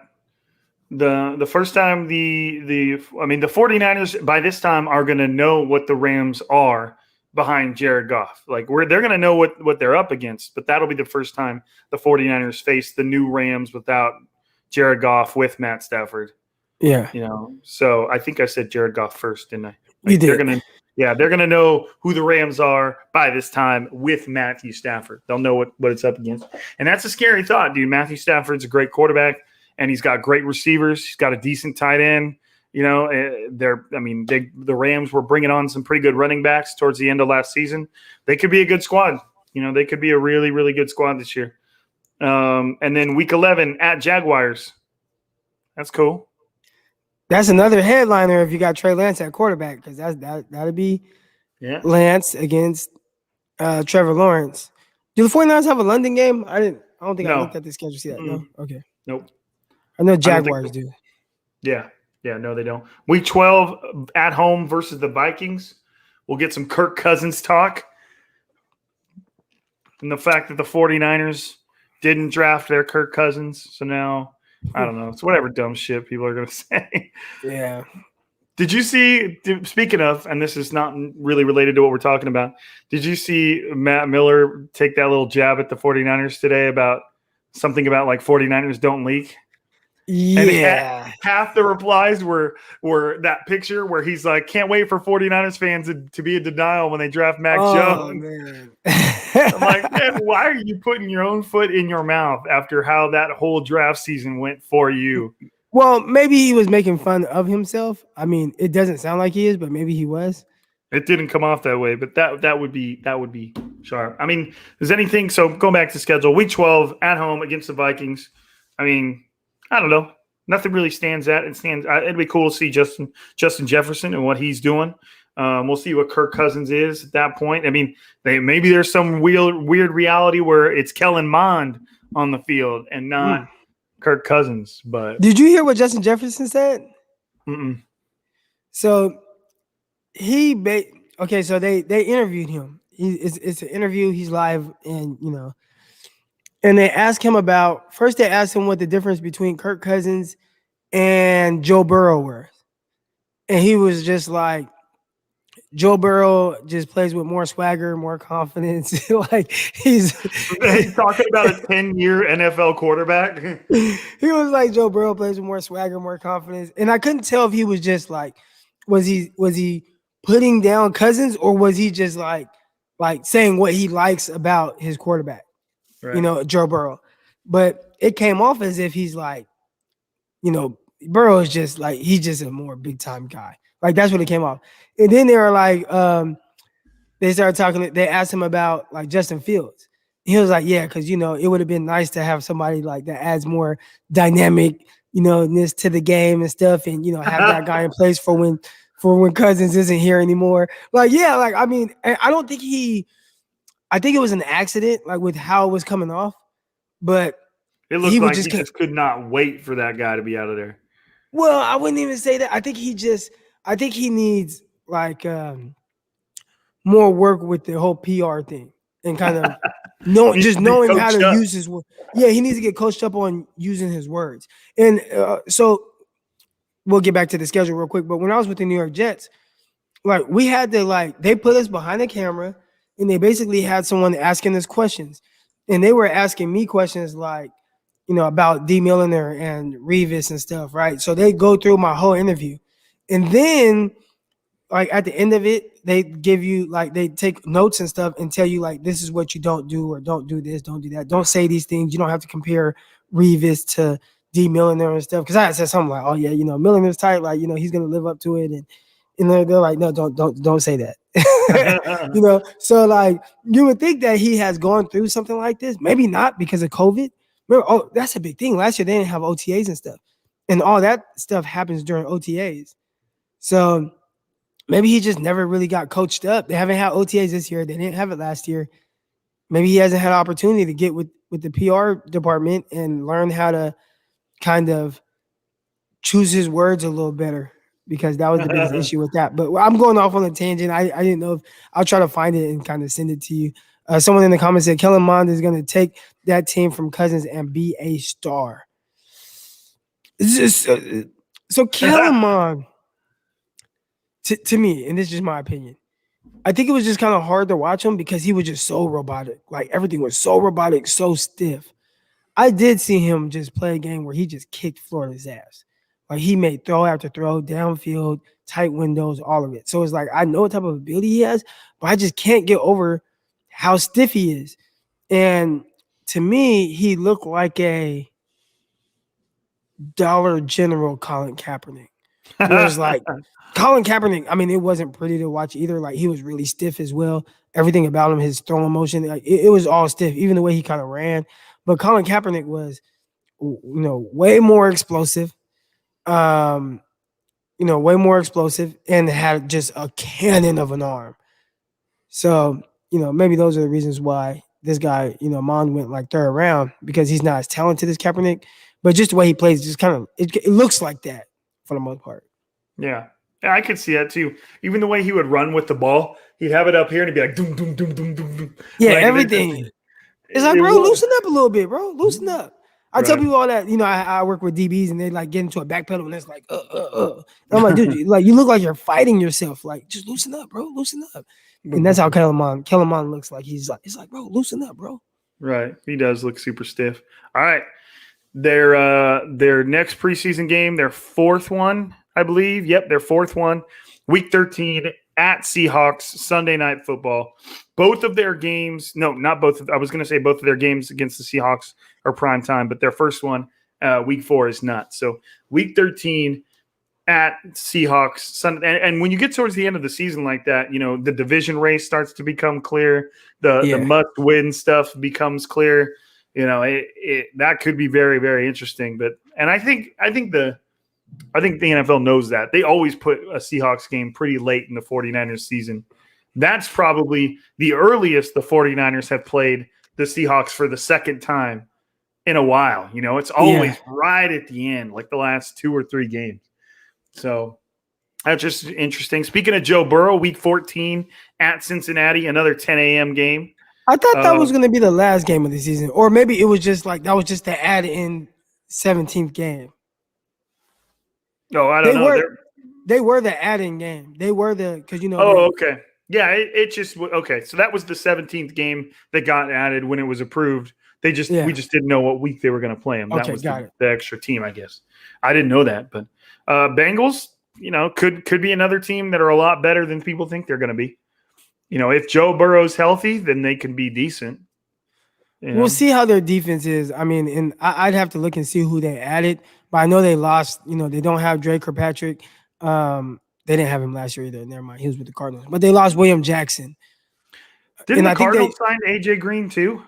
the first time the 49ers by this time are going to know what the Rams are behind Jared Goff. Like, they're going to know what they're up against, but that'll be the first time the 49ers face the new Rams without Jared Goff with Matt Stafford. Yeah. You know, so I think I said Jared Goff first, didn't I? Like, you did. They're going to know who the Rams are by this time with Matthew Stafford. They'll know what it's up against. And that's a scary thought, dude. Matthew Stafford's a great quarterback, and he's got great receivers. He's got a decent tight end. You know, the Rams were bringing on some pretty good running backs towards the end of last season. They could be a good squad. You know, they could be a really, really good squad this year. And then week 11 at Jaguars. That's cool. That's another headliner if you got Trey Lance at quarterback, because that'd be Lance against Trevor Lawrence. Do the 49ers have a London game? I don't think I looked at the schedule yet. No? Okay. Nope. I know Jaguars do. Yeah. Yeah, no, they don't. Week 12 at home versus the Vikings. We'll get some Kirk Cousins talk. And the fact that the 49ers didn't draft their Kirk Cousins. So now, I don't know. It's whatever dumb shit people are going to say. Yeah. Did you see, speaking of, and this is not really related to what we're talking about, did you see Matt Miller take that little jab at the 49ers today about something about like 49ers don't leak? Yeah. And half the replies were that picture where he's like, can't wait for 49ers fans to be in denial when they draft Mac Jones. Man. I'm like, man, why are you putting your own foot in your mouth after how that whole draft season went for you? Well, maybe he was making fun of himself. I mean, it doesn't sound like he is, but maybe he was. It didn't come off that way, but that would be sharp. I mean, is anything? So going back to schedule, week 12 at home against the Vikings. I mean, I don't know. Nothing really stands out. It'd be cool to see Justin Jefferson and what he's doing. We'll see what Kirk Cousins is at that point. I mean, maybe there's some weird reality where it's Kellen Mond on the field and not Kirk Cousins. But did you hear what Justin Jefferson said? So so they interviewed him. It's an interview. He's live, and and they asked him first they asked him what the difference between Kirk Cousins and Joe Burrow were. And he was just like, Joe Burrow just plays with more swagger, more confidence. Like he's talking about a 10-year NFL quarterback. He was like, Joe Burrow plays with more swagger, more confidence. And I couldn't tell if he was just like, was he putting down Cousins, or was he just like saying what he likes about his quarterback, right. Joe Burrow. But it came off as if he's like, Burrow is just like, he's just a more big time guy. Like that's what it came off. And then they were like, they started talking, they asked him about like Justin Fields. He was like, yeah, because, it would have been nice to have somebody like that adds more dynamic, ness to the game and stuff, and, have that guy in place for when Cousins isn't here anymore. Like, yeah, like, I mean, I think it was an accident, like with how it was coming off, but it looked like he just could not wait for that guy to be out of there. Well, I wouldn't even say that. I think he needs like more work with the whole PR thing and kind of knowing how to use his words. Yeah, he needs to get coached up on using his words. And so we'll get back to the schedule real quick. But when I was with the New York Jets, like we had to they put us behind the camera and they basically had someone asking us questions. And they were asking me questions like, about D. Milliner and Revis and stuff, right? So they go through my whole interview. And then, like, at the end of it, they give you, they take notes and stuff and tell you, this is what you don't do, or don't do this, don't do that. Don't say these things. You don't have to compare Revis to D. Milliner and stuff. Because I had said something like, oh, yeah, Milliner's tight. Like, he's going to live up to it. And they're like, no, don't say that. So, you would think that he has gone through something like this. Maybe not because of COVID. Remember, that's a big thing. Last year, they didn't have OTAs and stuff. And all that stuff happens during OTAs. So maybe he just never really got coached up. They haven't had OTAs this year. They didn't have it last year. Maybe he hasn't had an opportunity to get with the PR department and learn how to kind of choose his words a little better, because that was the biggest issue with that. But I'm going off on a tangent. I didn't know if I'll try to find it and kind of send it to you. Someone in the comments said Kellen Mond is going to take that team from Cousins and be a star. So Kellen Mond, to me, and this is just my opinion, I think it was just kind of hard to watch him because he was just so robotic. Like everything was so robotic, so stiff. I did see him just play a game where he just kicked Florida's ass. Like he made throw after throw, downfield, tight windows, all of it. So it's like, I know what type of ability he has, but I just can't get over how stiff he is. And to me, he looked like a Dollar General Colin Kaepernick. Whereas Colin Kaepernick, I mean, it wasn't pretty to watch either. Like he was really stiff as well. Everything about him, his throwing motion, it was all stiff, even the way he kind of ran. But Colin Kaepernick was, way more explosive. Way more explosive and had just a cannon of an arm. So, maybe those are the reasons why this guy, Mond went third round, because he's not as talented as Kaepernick, but just the way he plays, just kind of, it looks like that for the most part. Yeah. I could see that too. Even the way he would run with the ball, he'd have it up here and he'd be like, doom, doom, doom, doom, doom, doom. Yeah, everything. It's like, bro, loosen up a little bit, bro. Loosen up. I tell people all that, I work with DBs and they get into a back pedal and it's like, And I'm like, dude, you look like you're fighting yourself. Like, just loosen up, bro. Loosen up. And that's how Kellen Mond looks like. It's like, bro, loosen up, bro. Right. He does look super stiff. All right. Their next preseason game, their fourth one, I believe. Yep, their fourth one. Week 13 at Seahawks, Sunday Night Football. Both of their games, no, not both. I was going to say both of their games against the Seahawks are prime time, but their first one, week 4, is not. So week 13 at Seahawks Sunday. And when you get towards the end of the season like that, the division race starts to become clear. The must-win stuff becomes clear. That could be very, very interesting. And I think the NFL knows that. They always put a Seahawks game pretty late in the 49ers season. That's probably the earliest the 49ers have played the Seahawks for the second time in a while. It's always right at the end, like the last 2 or 3 games. So that's just interesting. Speaking of Joe Burrow, week 14 at Cincinnati, another 10 a.m. game. I thought that was going to be the last game of the season, or maybe it was just like that was just the add-in 17th game. No, I don't know. They were the add-in game. They were because Oh, okay. Yeah, it just okay. So that was the 17th game that got added when it was approved. We just didn't know what week they were going to play them. That was the extra team, I guess. I didn't know that, but Bengals, could be another team that are a lot better than people think they're going to be. If Joe Burrow's healthy, then they can be decent. We'll see how their defense is. I mean, and I'd have to look and see who they added, but I know they lost. They don't have Drake Kirkpatrick. They didn't have him last year either. Never mind, he was with the Cardinals, but they lost William Jackson. Didn't the Cardinals sign AJ Green too?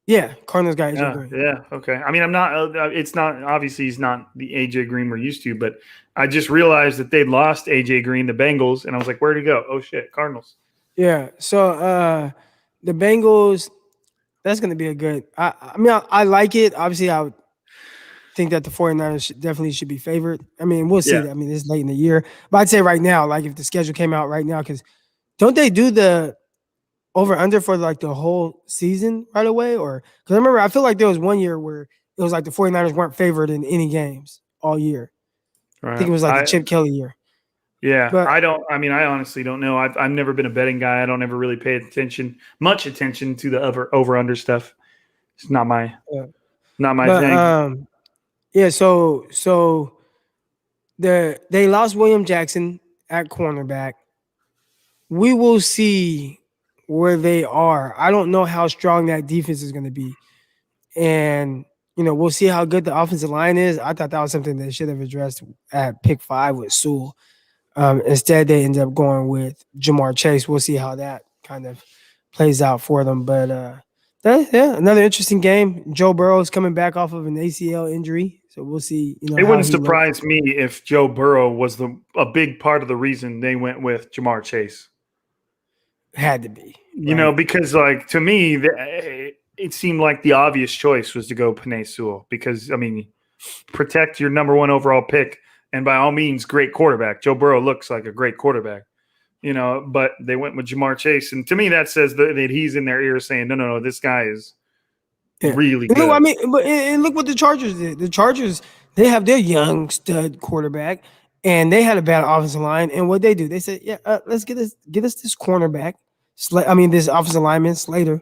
Yeah, Cardinals got AJ Green. Yeah, okay. I mean, I'm not. It's not obviously he's not the AJ Green we're used to, but I just realized that they'd lost AJ Green, the Bengals, and I was like, where'd he go? Oh shit, Cardinals. Yeah. So the Bengals, that's going to be a good. I like it. Obviously, I would think that the 49ers definitely should be favored. I mean, we'll see. I mean, it's late in the year, but I'd say right now, like if the schedule came out right now, because don't they do the over-under for like the whole season right away? Or because I remember, I feel like there was one year where it was like the 49ers weren't favored in any games all year. Right. I think it was like the Chip Kelly year. Yeah, but I honestly don't know. I've never been a betting guy. I don't ever really pay much attention to the over-under stuff. It's not my thing. Yeah, so they lost William Jackson at cornerback. We will see where they are. I don't know how strong that defense is going to be. And, we'll see how good the offensive line is. I thought that was something they should have addressed at pick 5 with Sewell. Instead, they ended up going with Jamar Chase. We'll see how that kind of plays out for them. But, another interesting game. Joe Burrow is coming back off of an ACL injury. So we'll see. It wouldn't surprise me if Joe Burrow was a big part of the reason they went with Jamar Chase. Had to be. Because like to me, it seemed like the obvious choice was to go Penei Sewell because, I mean, protect your number 1 overall pick and by all means, great quarterback. Joe Burrow looks like a great quarterback, but they went with Jamar Chase. And to me, that says that he's in their ear saying, no, this guy is really good. I mean, and look what the Chargers did. The Chargers, they have their young stud quarterback, and they had a bad offensive line. And what they do, they said, let's get us this cornerback. This offensive lineman, Slater.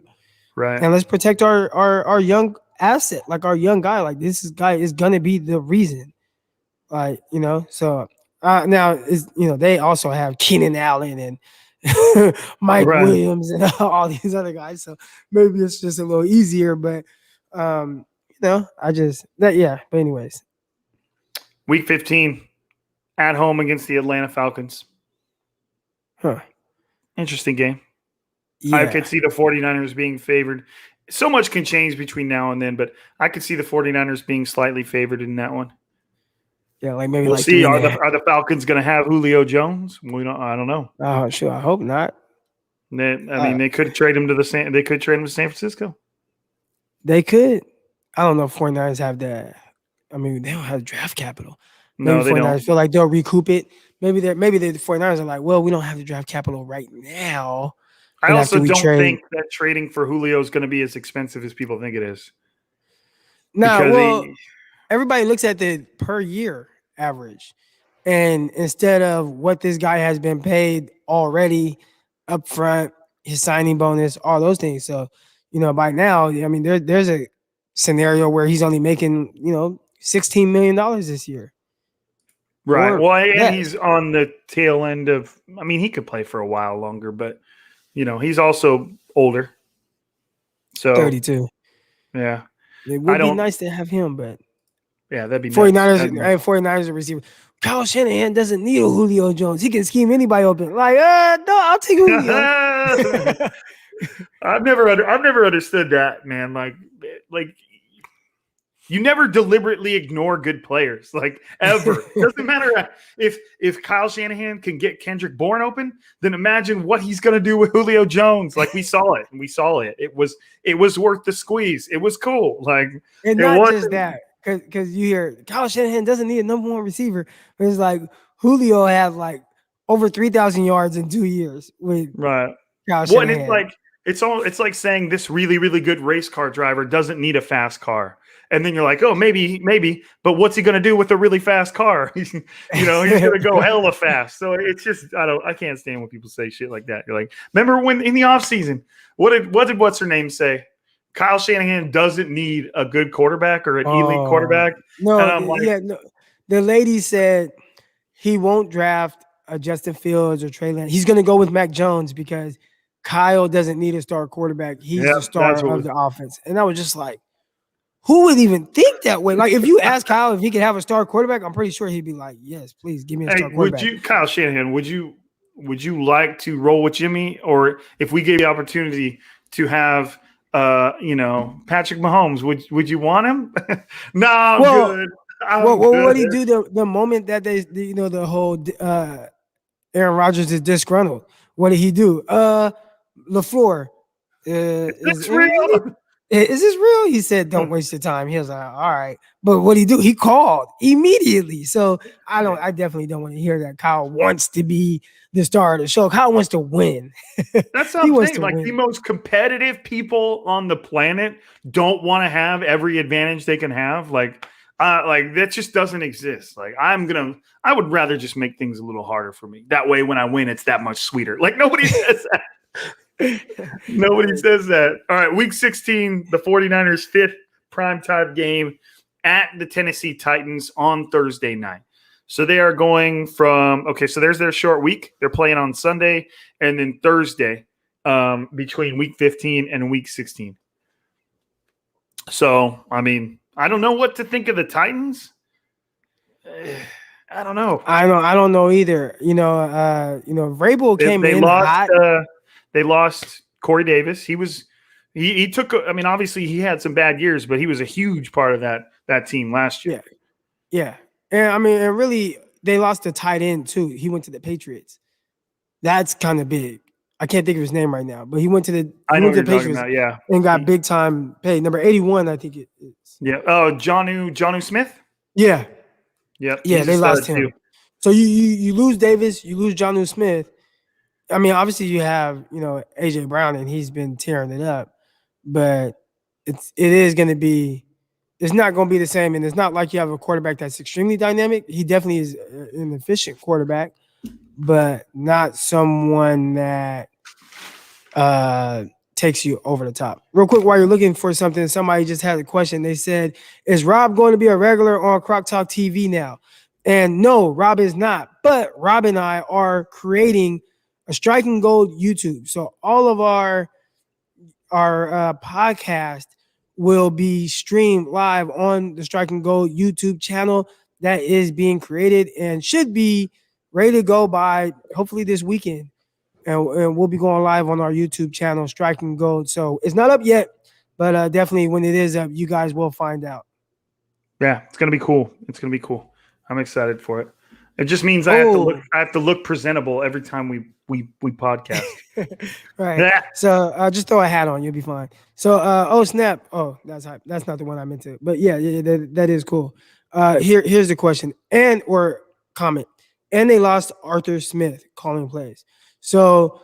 Right. And let's protect our young asset, like our young guy. Like this guy is going to be the reason. Like, so now is, they also have Keenan Allen and Mike Williams and all these other guys. So maybe it's just a little easier, but but anyways. Week 15 at home against the Atlanta Falcons. Huh. Interesting game. Yeah. I could see the 49ers being favored. So much can change between now and then, but I could see the 49ers being slightly favored in that one. Yeah, like maybe we'll see. Are the Falcons going to have Julio Jones? I don't know. Oh, sure. I hope not. They could trade him to San Francisco. They could. I don't know if 49ers have that. I mean, they don't have draft capital. No, they don't. Feel like they'll recoup it. Maybe the 49ers are like, well, we don't have the draft capital right now. I also don't think that trading for Julio is going to be as expensive as people think it is. No, everybody looks at the per year average. And instead of what this guy has been paid already up front, his signing bonus, all those things. So, by now, I mean, there's a scenario where he's only making, $16 million this year. Right. Well, and he's on the tail end of, I mean, he could play for a while longer, but, he's also older. So 32. Yeah. It would be nice to have him, but yeah, that'd be 49ers. nice. 49ers are receiver. Kyle Shanahan doesn't need a Julio Jones. He can scheme anybody open. Like, no, I'll take Julio. I've never understood that, man. Like you never deliberately ignore good players, like ever. Doesn't matter if Kyle Shanahan can get Kendrick Bourne open, then imagine what he's going to do with Julio Jones. Like we saw it. It was worth the squeeze. It was cool. Like, and not just that, because you hear Kyle Shanahan doesn't need a number one receiver. But it's like Julio had like over 3,000 yards in 2 years with Kyle Shanahan. And it's like saying this really, really good race car driver doesn't need a fast car. And then you're like, oh, maybe, but what's he going to do with a really fast car? He's going to go hella fast. So it's just, I can't stand when people say shit like that. You're like, remember when in the offseason, what did what's her name say? Kyle Shanahan doesn't need a good quarterback or an elite quarterback. No, and I'm like, no. The lady said he won't draft a Justin Fields or Trey Lance. He's going to go with Mac Jones because Kyle doesn't need a star quarterback. He's the star of the offense. And I was just like, who would even think that way? Like, if you ask Kyle if he could have a star quarterback, I'm pretty sure he'd be like, yes, please give me a star quarterback. Kyle Shanahan, would you like to roll with Jimmy? Or if we gave you the opportunity to have, Patrick Mahomes, would you want him? No, I'm good. What did he do the moment that the whole Aaron Rodgers is disgruntled? What did he do? LaFleur. It's real. Is this real? He said, don't waste your time. He was like, all right. But what did he do? He called immediately. So I definitely don't want to hear that Kyle wants to be the star of the show. Kyle wants to win. That's what I'm saying. Like the most competitive people on the planet don't want to have every advantage they can have. Like that just doesn't exist. Like I would rather just make things a little harder for me. That way when I win, it's that much sweeter. Like nobody says that. Nobody says that. All right, week 16, the 49ers' fifth primetime game at the Tennessee Titans on Thursday night. So they are going so there's their short week. They're playing on Sunday and then Thursday between week 15 and week 16. So, I mean, I don't know what to think of the Titans. I don't know. I don't know either. Vrabel came in hot. They lost Corey Davis. He took. I mean, obviously he had some bad years, but he was a huge part of that team last year. Yeah. And I mean, and really, they lost a tight end too. He went to the Patriots. That's kind of big. I can't think of his name right now, but he went to the Patriots. And got big time pay. Number 81, I think it is. Yeah. Oh, Jonnu Smith. Yeah. Yep. Yeah, they lost him. Too. So you lose Davis, you lose Jonnu Smith. I mean, obviously you have, AJ Brown, and he's been tearing it up, but it's not going to be the same. And it's not like you have a quarterback that's extremely dynamic. He definitely is an efficient quarterback, but not someone that takes you over the top. Real quick, while you're looking for something, somebody just had a question. They said, is Rob going to be a regular on Croc Talk TV now? And no, Rob is not, but Rob and I are creating a Striking Gold YouTube. So all of our podcast will be streamed live on the Striking Gold YouTube channel that is being created and should be ready to go by hopefully this weekend. And we'll be going live on our YouTube channel, Striking Gold. So it's not up yet, but definitely when it is up, you guys will find out. Yeah, it's gonna be cool. I'm excited for it. It just means I have to look presentable every time we podcast. Right. Yeah. So just throw a hat on, you'll be fine. So snap. Oh, that's hype. That's not the one I meant to. But yeah, that is cool. Here's the question or comment. And they lost Arthur Smith calling plays. So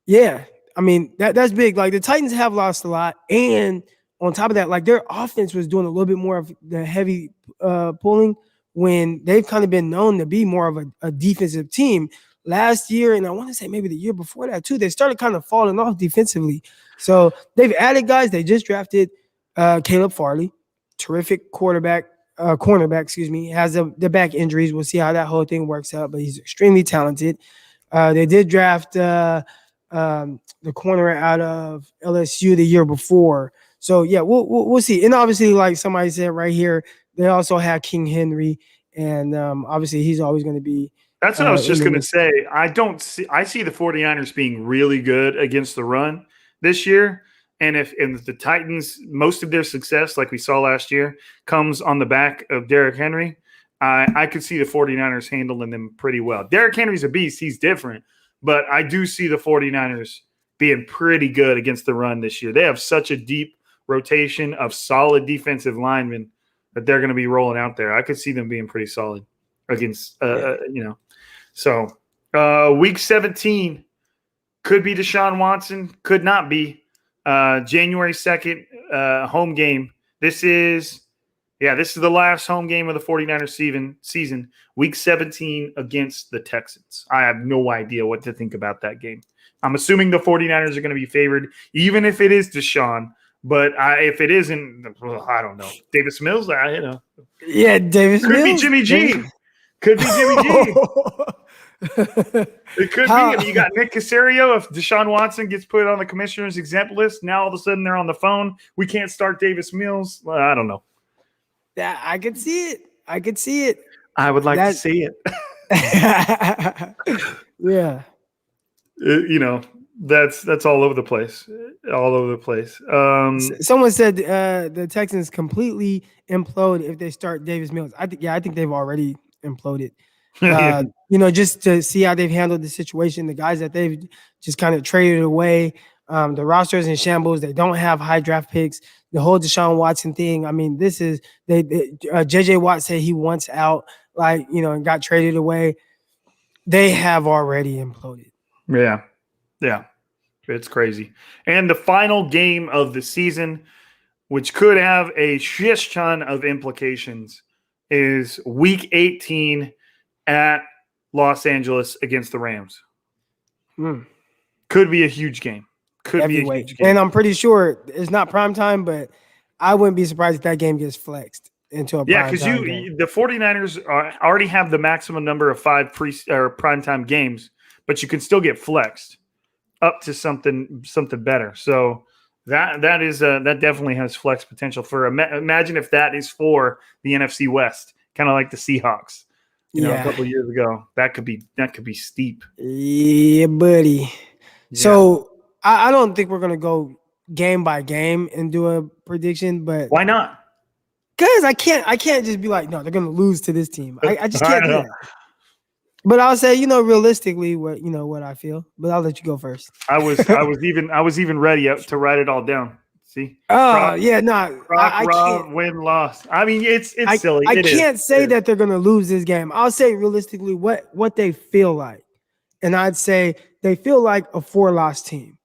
yeah, I mean that's big. Like the Titans have lost a lot, and on top of that, like their offense was doing a little bit more of the heavy pulling, when they've kind of been known to be more of a defensive team. Last year, and I want to say maybe the year before that too, they started kind of falling off defensively. So they've added guys. They just drafted Caleb Farley, terrific cornerback, has the back injuries. We'll see how that whole thing works out, but he's extremely talented. They did draft the corner out of LSU the year before. So, yeah, we'll see. And obviously, like somebody said right here, they also have King Henry, and obviously he's always going to be. That's what I was just going to say. I see the 49ers being really good against the run this year. And if the Titans, most of their success, like we saw last year, comes on the back of Derrick Henry, I could see the 49ers handling them pretty well. Derrick Henry's a beast. He's different. But I do see the 49ers being pretty good against the run this year. They have such a deep rotation of solid defensive linemen that they're going to be rolling out there. I could see them being pretty solid against, So, week 17 could be Deshaun Watson, could not be. January 2nd, home game. This is the last home game of the 49ers season, week 17 against the Texans. I have no idea what to think about that game. I'm assuming the 49ers are going to be favored, even if it is Deshaun. But if it isn't, I don't know. Davis Mills, Yeah, Davis Mills. Could be Jimmy G. Could be Jimmy G. It could be. I mean, you got Nick Caserio. If Deshaun Watson gets put on the commissioner's exempt list, now all of a sudden they're on the phone. We can't start Davis Mills. Well, I don't know. Yeah, I could see it. I would like to see it. Yeah. That's all over the place. All over the place. Someone said the Texans completely implode if they start Davis Mills. I think they've already imploded. Just to see how they've handled the situation, the guys that they've just kind of traded away, the rosters in shambles. They don't have high draft picks. The whole Deshaun Watson thing. I mean, this is JJ Watt said he wants out, and got traded away. They have already imploded. Yeah, it's crazy. And the final game of the season, which could have a shish ton of implications, is week 18 at Los Angeles against the Rams. Could be a huge game. And I'm pretty sure it's not prime time, but I wouldn't be surprised if that game gets flexed into a prime time game. The 49ers already have the maximum number of 5 primetime games, but you can still get flexed up to something better. So that definitely has flex potential for imagine if that is for the NFC West, kind of like the Seahawks. A couple of years ago, that could be steep. Yeah, buddy. Yeah. So I don't think we're gonna go game by game and do a prediction, but why not? Because I can't just be like, no, they're gonna lose to this team. I just can't do that. But I'll say, realistically, what I feel. But I'll let you go first. I was even ready to write it all down. See? Oh, yeah, no. I can't win, loss. I mean, it's silly. I can't say that they're gonna lose this game. I'll say realistically what they feel like, and I'd say they feel like a 4-loss team.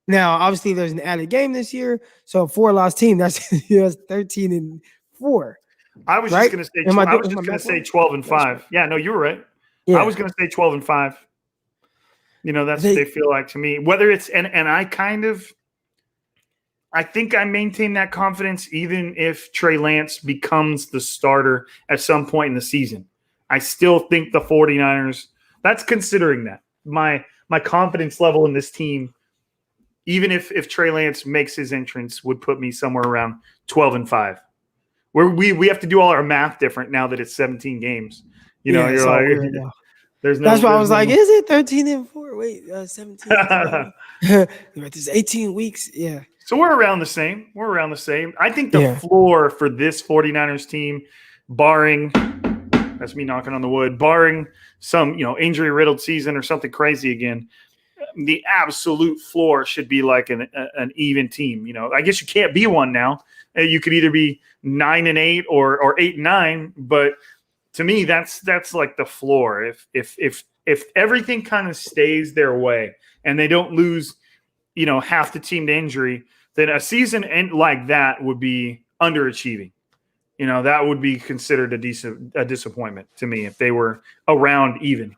Now, obviously, there's an added game this year, so a 4-loss team that's 13-4. I was just gonna say 12-5. Yeah, no, you were right. Yeah. I was going to say 12-5. That's what they feel like to me. Whether it's and I think I maintain that confidence even if Trey Lance becomes the starter at some point in the season. I still think the 49ers. That's considering that my confidence level in this team, even if Trey Lance makes his entrance, would put me somewhere around 12-5. Where we have to do all our math different now that it's 17 games. You're like, there's no. That's why I was like, is it 13-4? Wait, 17. There's 18 weeks. Yeah. So we're around the same. I think the floor for this 49ers team, barring, that's me knocking on the wood, barring some injury riddled season or something crazy again, the absolute floor should be like an even team. I guess you can't be one now. You could either be 9-8 or 8-9, but to me, that's like the floor. If everything kind of stays their way and they don't lose, half the team to injury, then a season like that would be underachieving. That would be considered a disappointment to me if they were around even,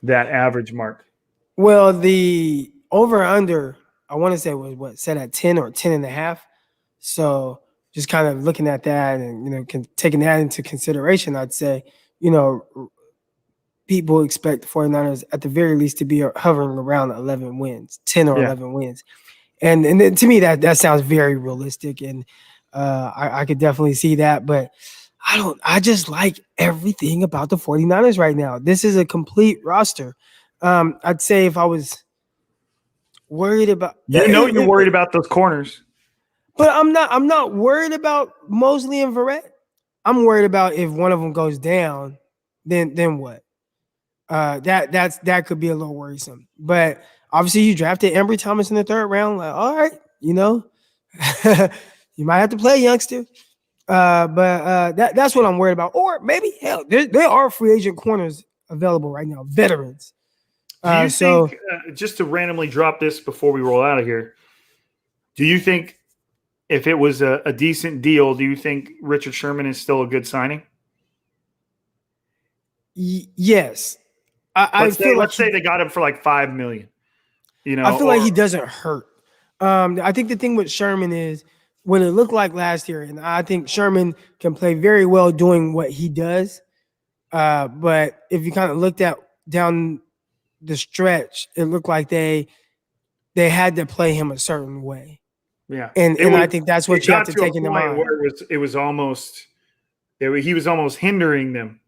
that average mark. Well, the over under, I want to say was set at 10 or 10.5. So just kind of looking at that and taking that into consideration, I'd say people expect the 49ers at the very least to be hovering around 11 wins, 10 or 11 wins. And to me, that sounds very realistic. And I could definitely see that. But I just like everything about the 49ers right now. This is a complete roster. I'd say if I was worried about... You're worried about those corners. But I'm not worried about Mosley and Verrett. I'm worried about if one of them goes down, then what? That could be a little worrisome. But obviously, you drafted Ambry Thomas in the 3rd round. Like, all right, you might have to play, youngster. But that's what I'm worried about. Or maybe hell, there are free agent corners available right now, veterans. Do you think just to randomly drop this before we roll out of here? Do you think if it was a decent deal, do you think Richard Sherman is still a good signing? Yes. Let's say they got him for like $5 million. I feel like he doesn't hurt. I think the thing with Sherman is when it looked like last year, and I think Sherman can play very well doing what he does. But if you kind of looked at down the stretch, it looked like they had to play him a certain way. Yeah, and I think that's what you have to take into mind. Where he was almost hindering them.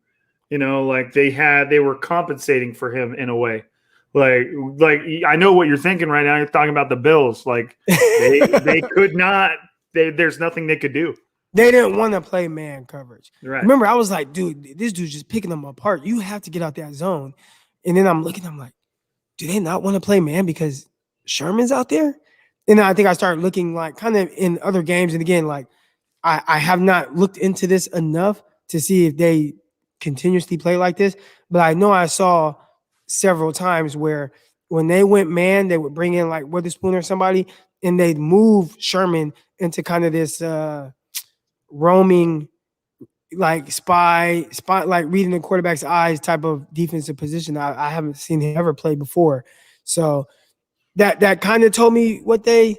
Like they were compensating for him in a way. Like I know what you're thinking right now. You're talking about the Bills. Like they could not. There's nothing they could do. They didn't want to play man coverage. Right. Remember, I was like, dude, this dude's just picking them apart. You have to get out that zone. And then I'm like, do they not want to play man because Sherman's out there? And then I think I started looking like kind of in other games. And again, like I have not looked into this enough to see if they continuously play like this. But I know I saw several times where when they went man, they would bring in like Witherspoon or somebody, and they'd move Sherman into kind of this roaming, like spy, like reading the quarterback's eyes type of defensive position. I haven't seen him ever play before. So that kind of told me what they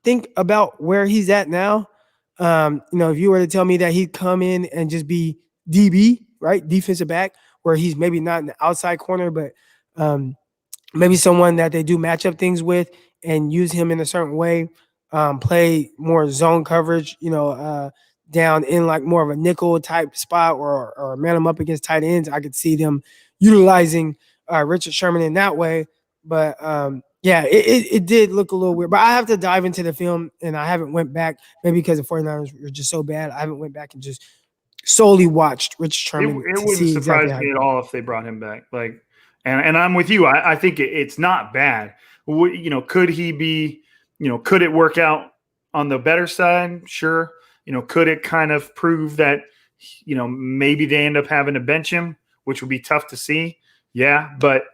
think about where he's at now. If you were to tell me that he'd come in and just be DB, right, defensive back, where he's maybe not an outside corner, but maybe someone that they do matchup things with and use him in a certain way, play more zone coverage, down in like more of a nickel type spot or man them up against tight ends. I could see them utilizing Richard Sherman in that way. But it did look a little weird. But I have to dive into the film, and I haven't went back, maybe because the 49ers were just so bad. I haven't went back and just solely watched Richard Sherman. It wouldn't surprise me at all if they brought him back. Like, and I'm with you. I think it's not bad. Could he be? Could it work out on the better side? Sure. Could it kind of prove that maybe they end up having to bench him, which would be tough to see. Yeah, but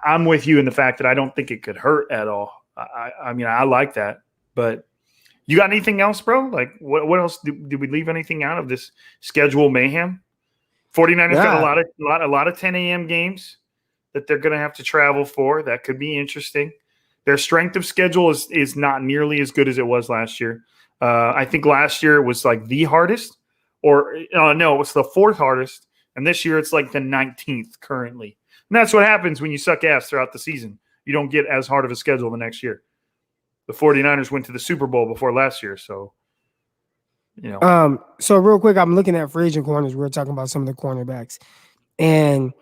I'm with you in the fact that I don't think it could hurt at all. I mean, I like that, but. You got anything else, bro? Like, what else? Did we leave anything out of this schedule mayhem? 49ers got a lot of 10 a.m. games that they're going to have to travel for. That could be interesting. Their strength of schedule is not nearly as good as it was last year. I think last year it was like the hardest, or no, it was the 4th hardest, and this year it's like the 19th currently. And that's what happens when you suck ass throughout the season. You don't get as hard of a schedule the next year. The 49ers went to the Super Bowl before last year, so So real quick, I'm looking at free agent corners. We're talking about some of the cornerbacks, and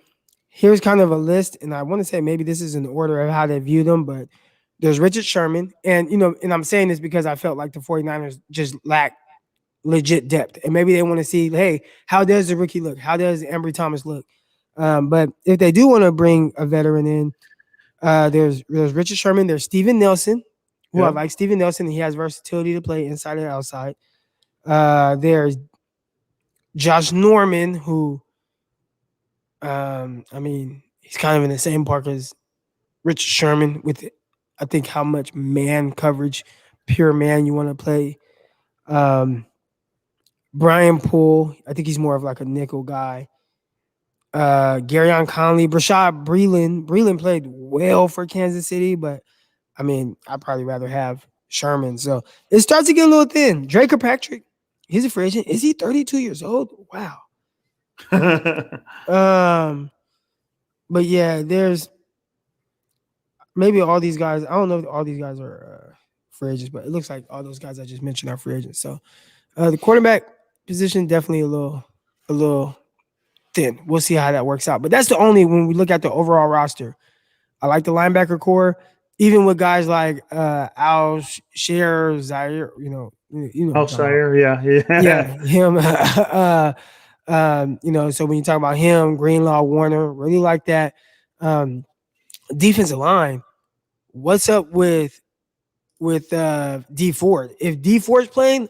here's kind of a list. And I want to say maybe this is in order of how they view them, but there's Richard Sherman, and and I'm saying this because I felt like the 49ers just lack legit depth, and maybe they want to see, hey, how does the rookie look? How does Ambry Thomas look? But if they do want to bring a veteran in, there's Richard Sherman. There's Steven Nelson. I like Steven Nelson, and he has versatility to play inside and outside. There's Josh Norman, who, he's kind of in the same park as Richard Sherman with, I think, how much man coverage, pure man you want to play. Brian Poole, I think he's more of like a nickel guy. Garyon Conley, Brashad Breeland. Breeland played well for Kansas City, but I'd probably rather have Sherman. So it starts to get a little thin. Drake or Patrick, he's a free agent. Is he 32 years old? Wow. But yeah, there's maybe all these guys. I don't know if all these guys are free agents, but it looks like all those guys I just mentioned are free agents. So the quarterback position definitely a little thin. We'll see how that works out. But that's the only when we look at the overall roster. I like the linebacker core, even with guys like Al Sher, Zaire, Al Shire, yeah, him. So when you talk about him, Greenlaw, Warner, really like that. Defensive line, what's up with D Ford? If D Ford's playing,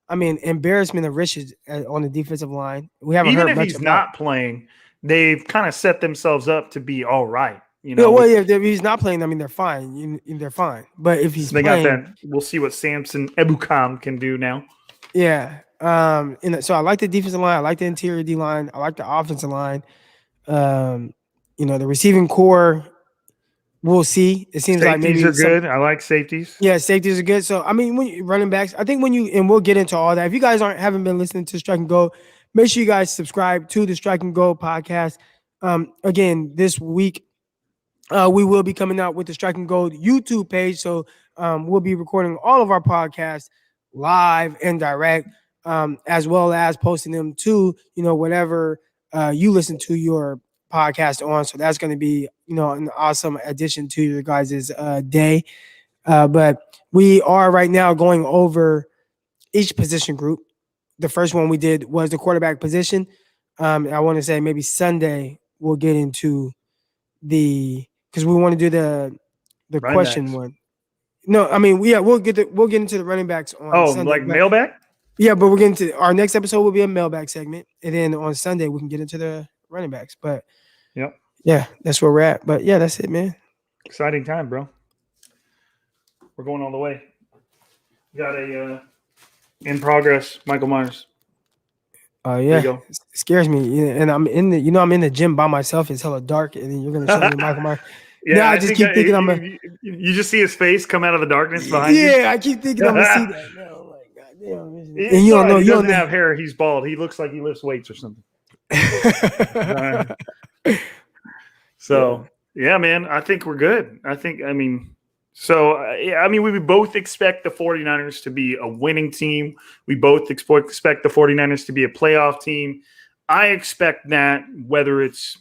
embarrassment of riches on the defensive line. We haven't even heard if much he's about. Not playing, they've kind of set themselves up to be all right. If he's not playing, they're fine. They're fine. But if he's playing, got that. We'll see what Samson Ebukam can do now. Yeah. So I like the defensive line. I like the interior D line. I like the offensive line. The receiving core, we'll see. It seems safeties like maybe are good. I like safeties. Yeah, safeties are good. So when you running backs, I think and we'll get into all that. If you guys haven't been listening to Strike and Go, make sure you guys subscribe to the Strike and Go podcast. Again, this week we will be coming out with the Strike and Go YouTube page. So we'll be recording all of our podcasts live and direct, as well as posting them to whatever you listen to your podcast on. So that's going to be an awesome addition to your guys' day. But we are right now going over each position group. The first one we did was the quarterback position. I want to say maybe Sunday we'll get into because we want to do the question backs. One. No, we'll get into the running backs on Sunday. Like mailbag? Yeah, but we're getting to our next episode will be a mailbag segment, and then on Sunday we can get into the running backs. But yeah, that's where we're at. But yeah, that's it, man. Exciting time, bro. We're going all the way. Got a in progress, Michael Myers. Oh yeah, it scares me. And I'm in the gym by myself. It's hella dark, and then you're gonna show me Michael Myers. Yeah, now I just keep thinking you just see his face come out of the darkness behind you. Yeah, I keep thinking I'm gonna see that. No, like goddamn. And you don't know. He doesn't have hair. He's bald. He looks like he lifts weights or something. So yeah, man. I think we're good. We both expect the 49ers to be a winning team. We both expect the 49ers to be a playoff team. I expect that whether it's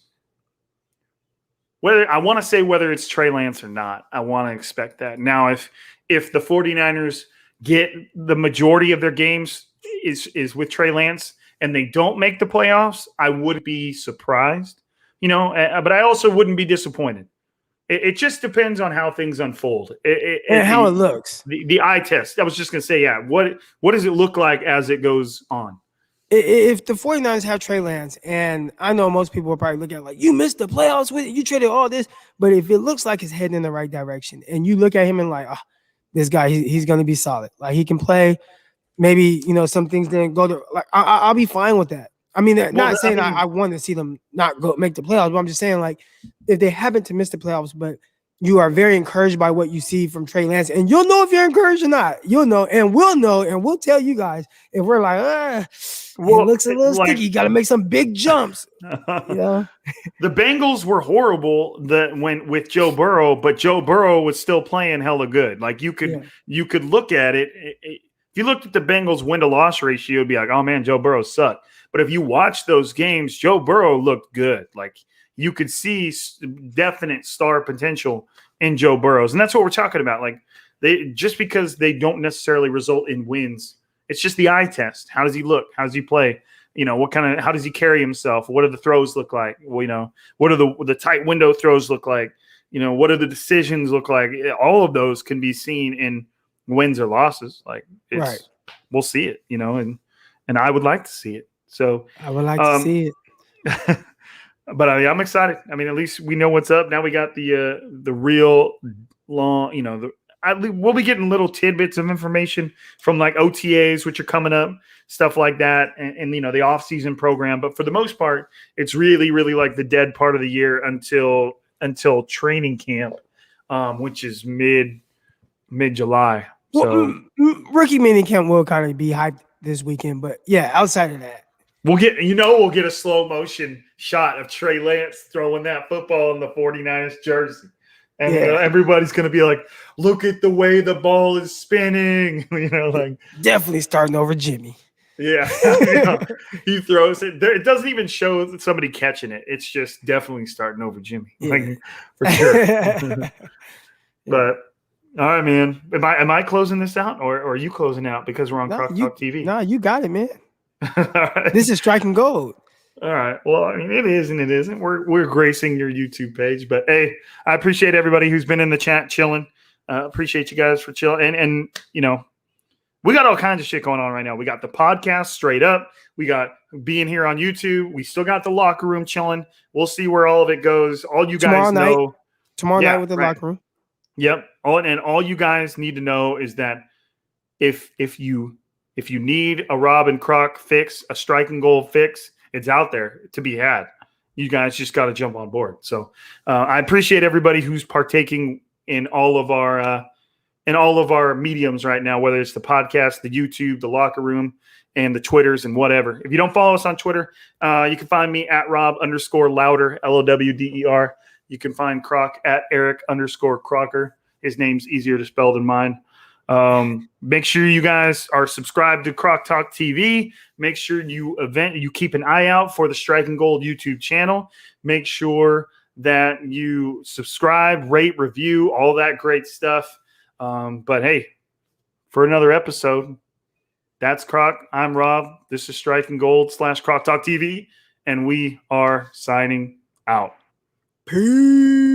Trey Lance or not, I want to expect that. Now, if the 49ers get the majority of their games is with Trey Lance and they don't make the playoffs, I would be surprised, but I also wouldn't be disappointed. It just depends on how things unfold and how it looks. The eye test. I was just going to say, what does it look like as it goes on? If the 49ers have Trey Lance, and I know most people will probably look at it like, you missed the playoffs with it, you traded all this, but if it looks like it's heading in the right direction, and you look at him and like, this guy, he's going to be solid. Like, he can play. Maybe, some things didn't go to – like, I'll be fine with that. I want to see them not go make the playoffs, but I'm just saying, like, if they happen to miss the playoffs, but you are very encouraged by what you see from Trey Lance, and you'll know if you're encouraged or not. You'll know, and we'll tell you guys if we're like, it looks a little sticky. You got to make some big jumps. The Bengals were horrible with Joe Burrow, but Joe Burrow was still playing hella good. Like you could look at it. If you looked at the Bengals win-to-loss ratio, you'd be like, oh man, Joe Burrow sucked. But if you watch those games, Joe Burrow looked good. Like you could see definite star potential in Joe Burrows. And that's what we're talking about. Like just because they don't necessarily result in wins, it's just the eye test. How does he look? How does he play? How does he carry himself? What do the throws look like? What do the tight window throws look like? What do the decisions look like? All of those can be seen in wins or losses. Like we'll see it, and I would like to see it. So I would like to see it. But I'm excited. At least we know what's up. Now we got the real long, we'll be getting little tidbits of information from like OTAs, which are coming up, stuff like that. And the off-season program. But for the most part, it's really, really like the dead part of the year until training camp, which is mid-July. So rookie minicamp will kind of be hyped this weekend, but yeah, outside of that, we'll get a slow motion shot of Trey Lance throwing that football in the 49ers jersey. And everybody's going to be like, look at the way the ball is spinning. Like definitely starting over Jimmy. Yeah. He throws it. It doesn't even show somebody catching it. It's just definitely starting over Jimmy. Like, for sure. But all right, man. Am I closing this out or are you closing out because we're on Croc Talk TV? No, you got it, man. All right. This is striking gold. All right. Well, I mean, it is and it isn't. We're gracing your YouTube page, but hey, I appreciate everybody who's been in the chat chilling. Appreciate you guys for chilling. And we got all kinds of shit going on right now. We got the podcast straight up. We got being here on YouTube. We still got the locker room chilling. We'll see where all of it goes. All you guys know. Tomorrow night with the locker room. Yep. All you guys need to know is that if you need a Rob and Croc fix, a striking gold fix, it's out there to be had. You guys just got to jump on board. So I appreciate everybody who's partaking in all of our mediums right now, whether it's the podcast, the YouTube, the locker room, and the Twitters and whatever. If you don't follow us on Twitter, you can find me at Rob_Lowder, Lowder. You can find Croc at Eric_Crocker. His name's easier to spell than mine. Make sure you guys are subscribed to Croc Talk TV. Make sure you keep an eye out for the Strike and Gold YouTube channel. Make sure that you subscribe, rate, review, all that great stuff. But hey, for another episode, that's Croc. I'm Rob. This is Strike and Gold / Croc Talk TV, and we are signing out. Peace.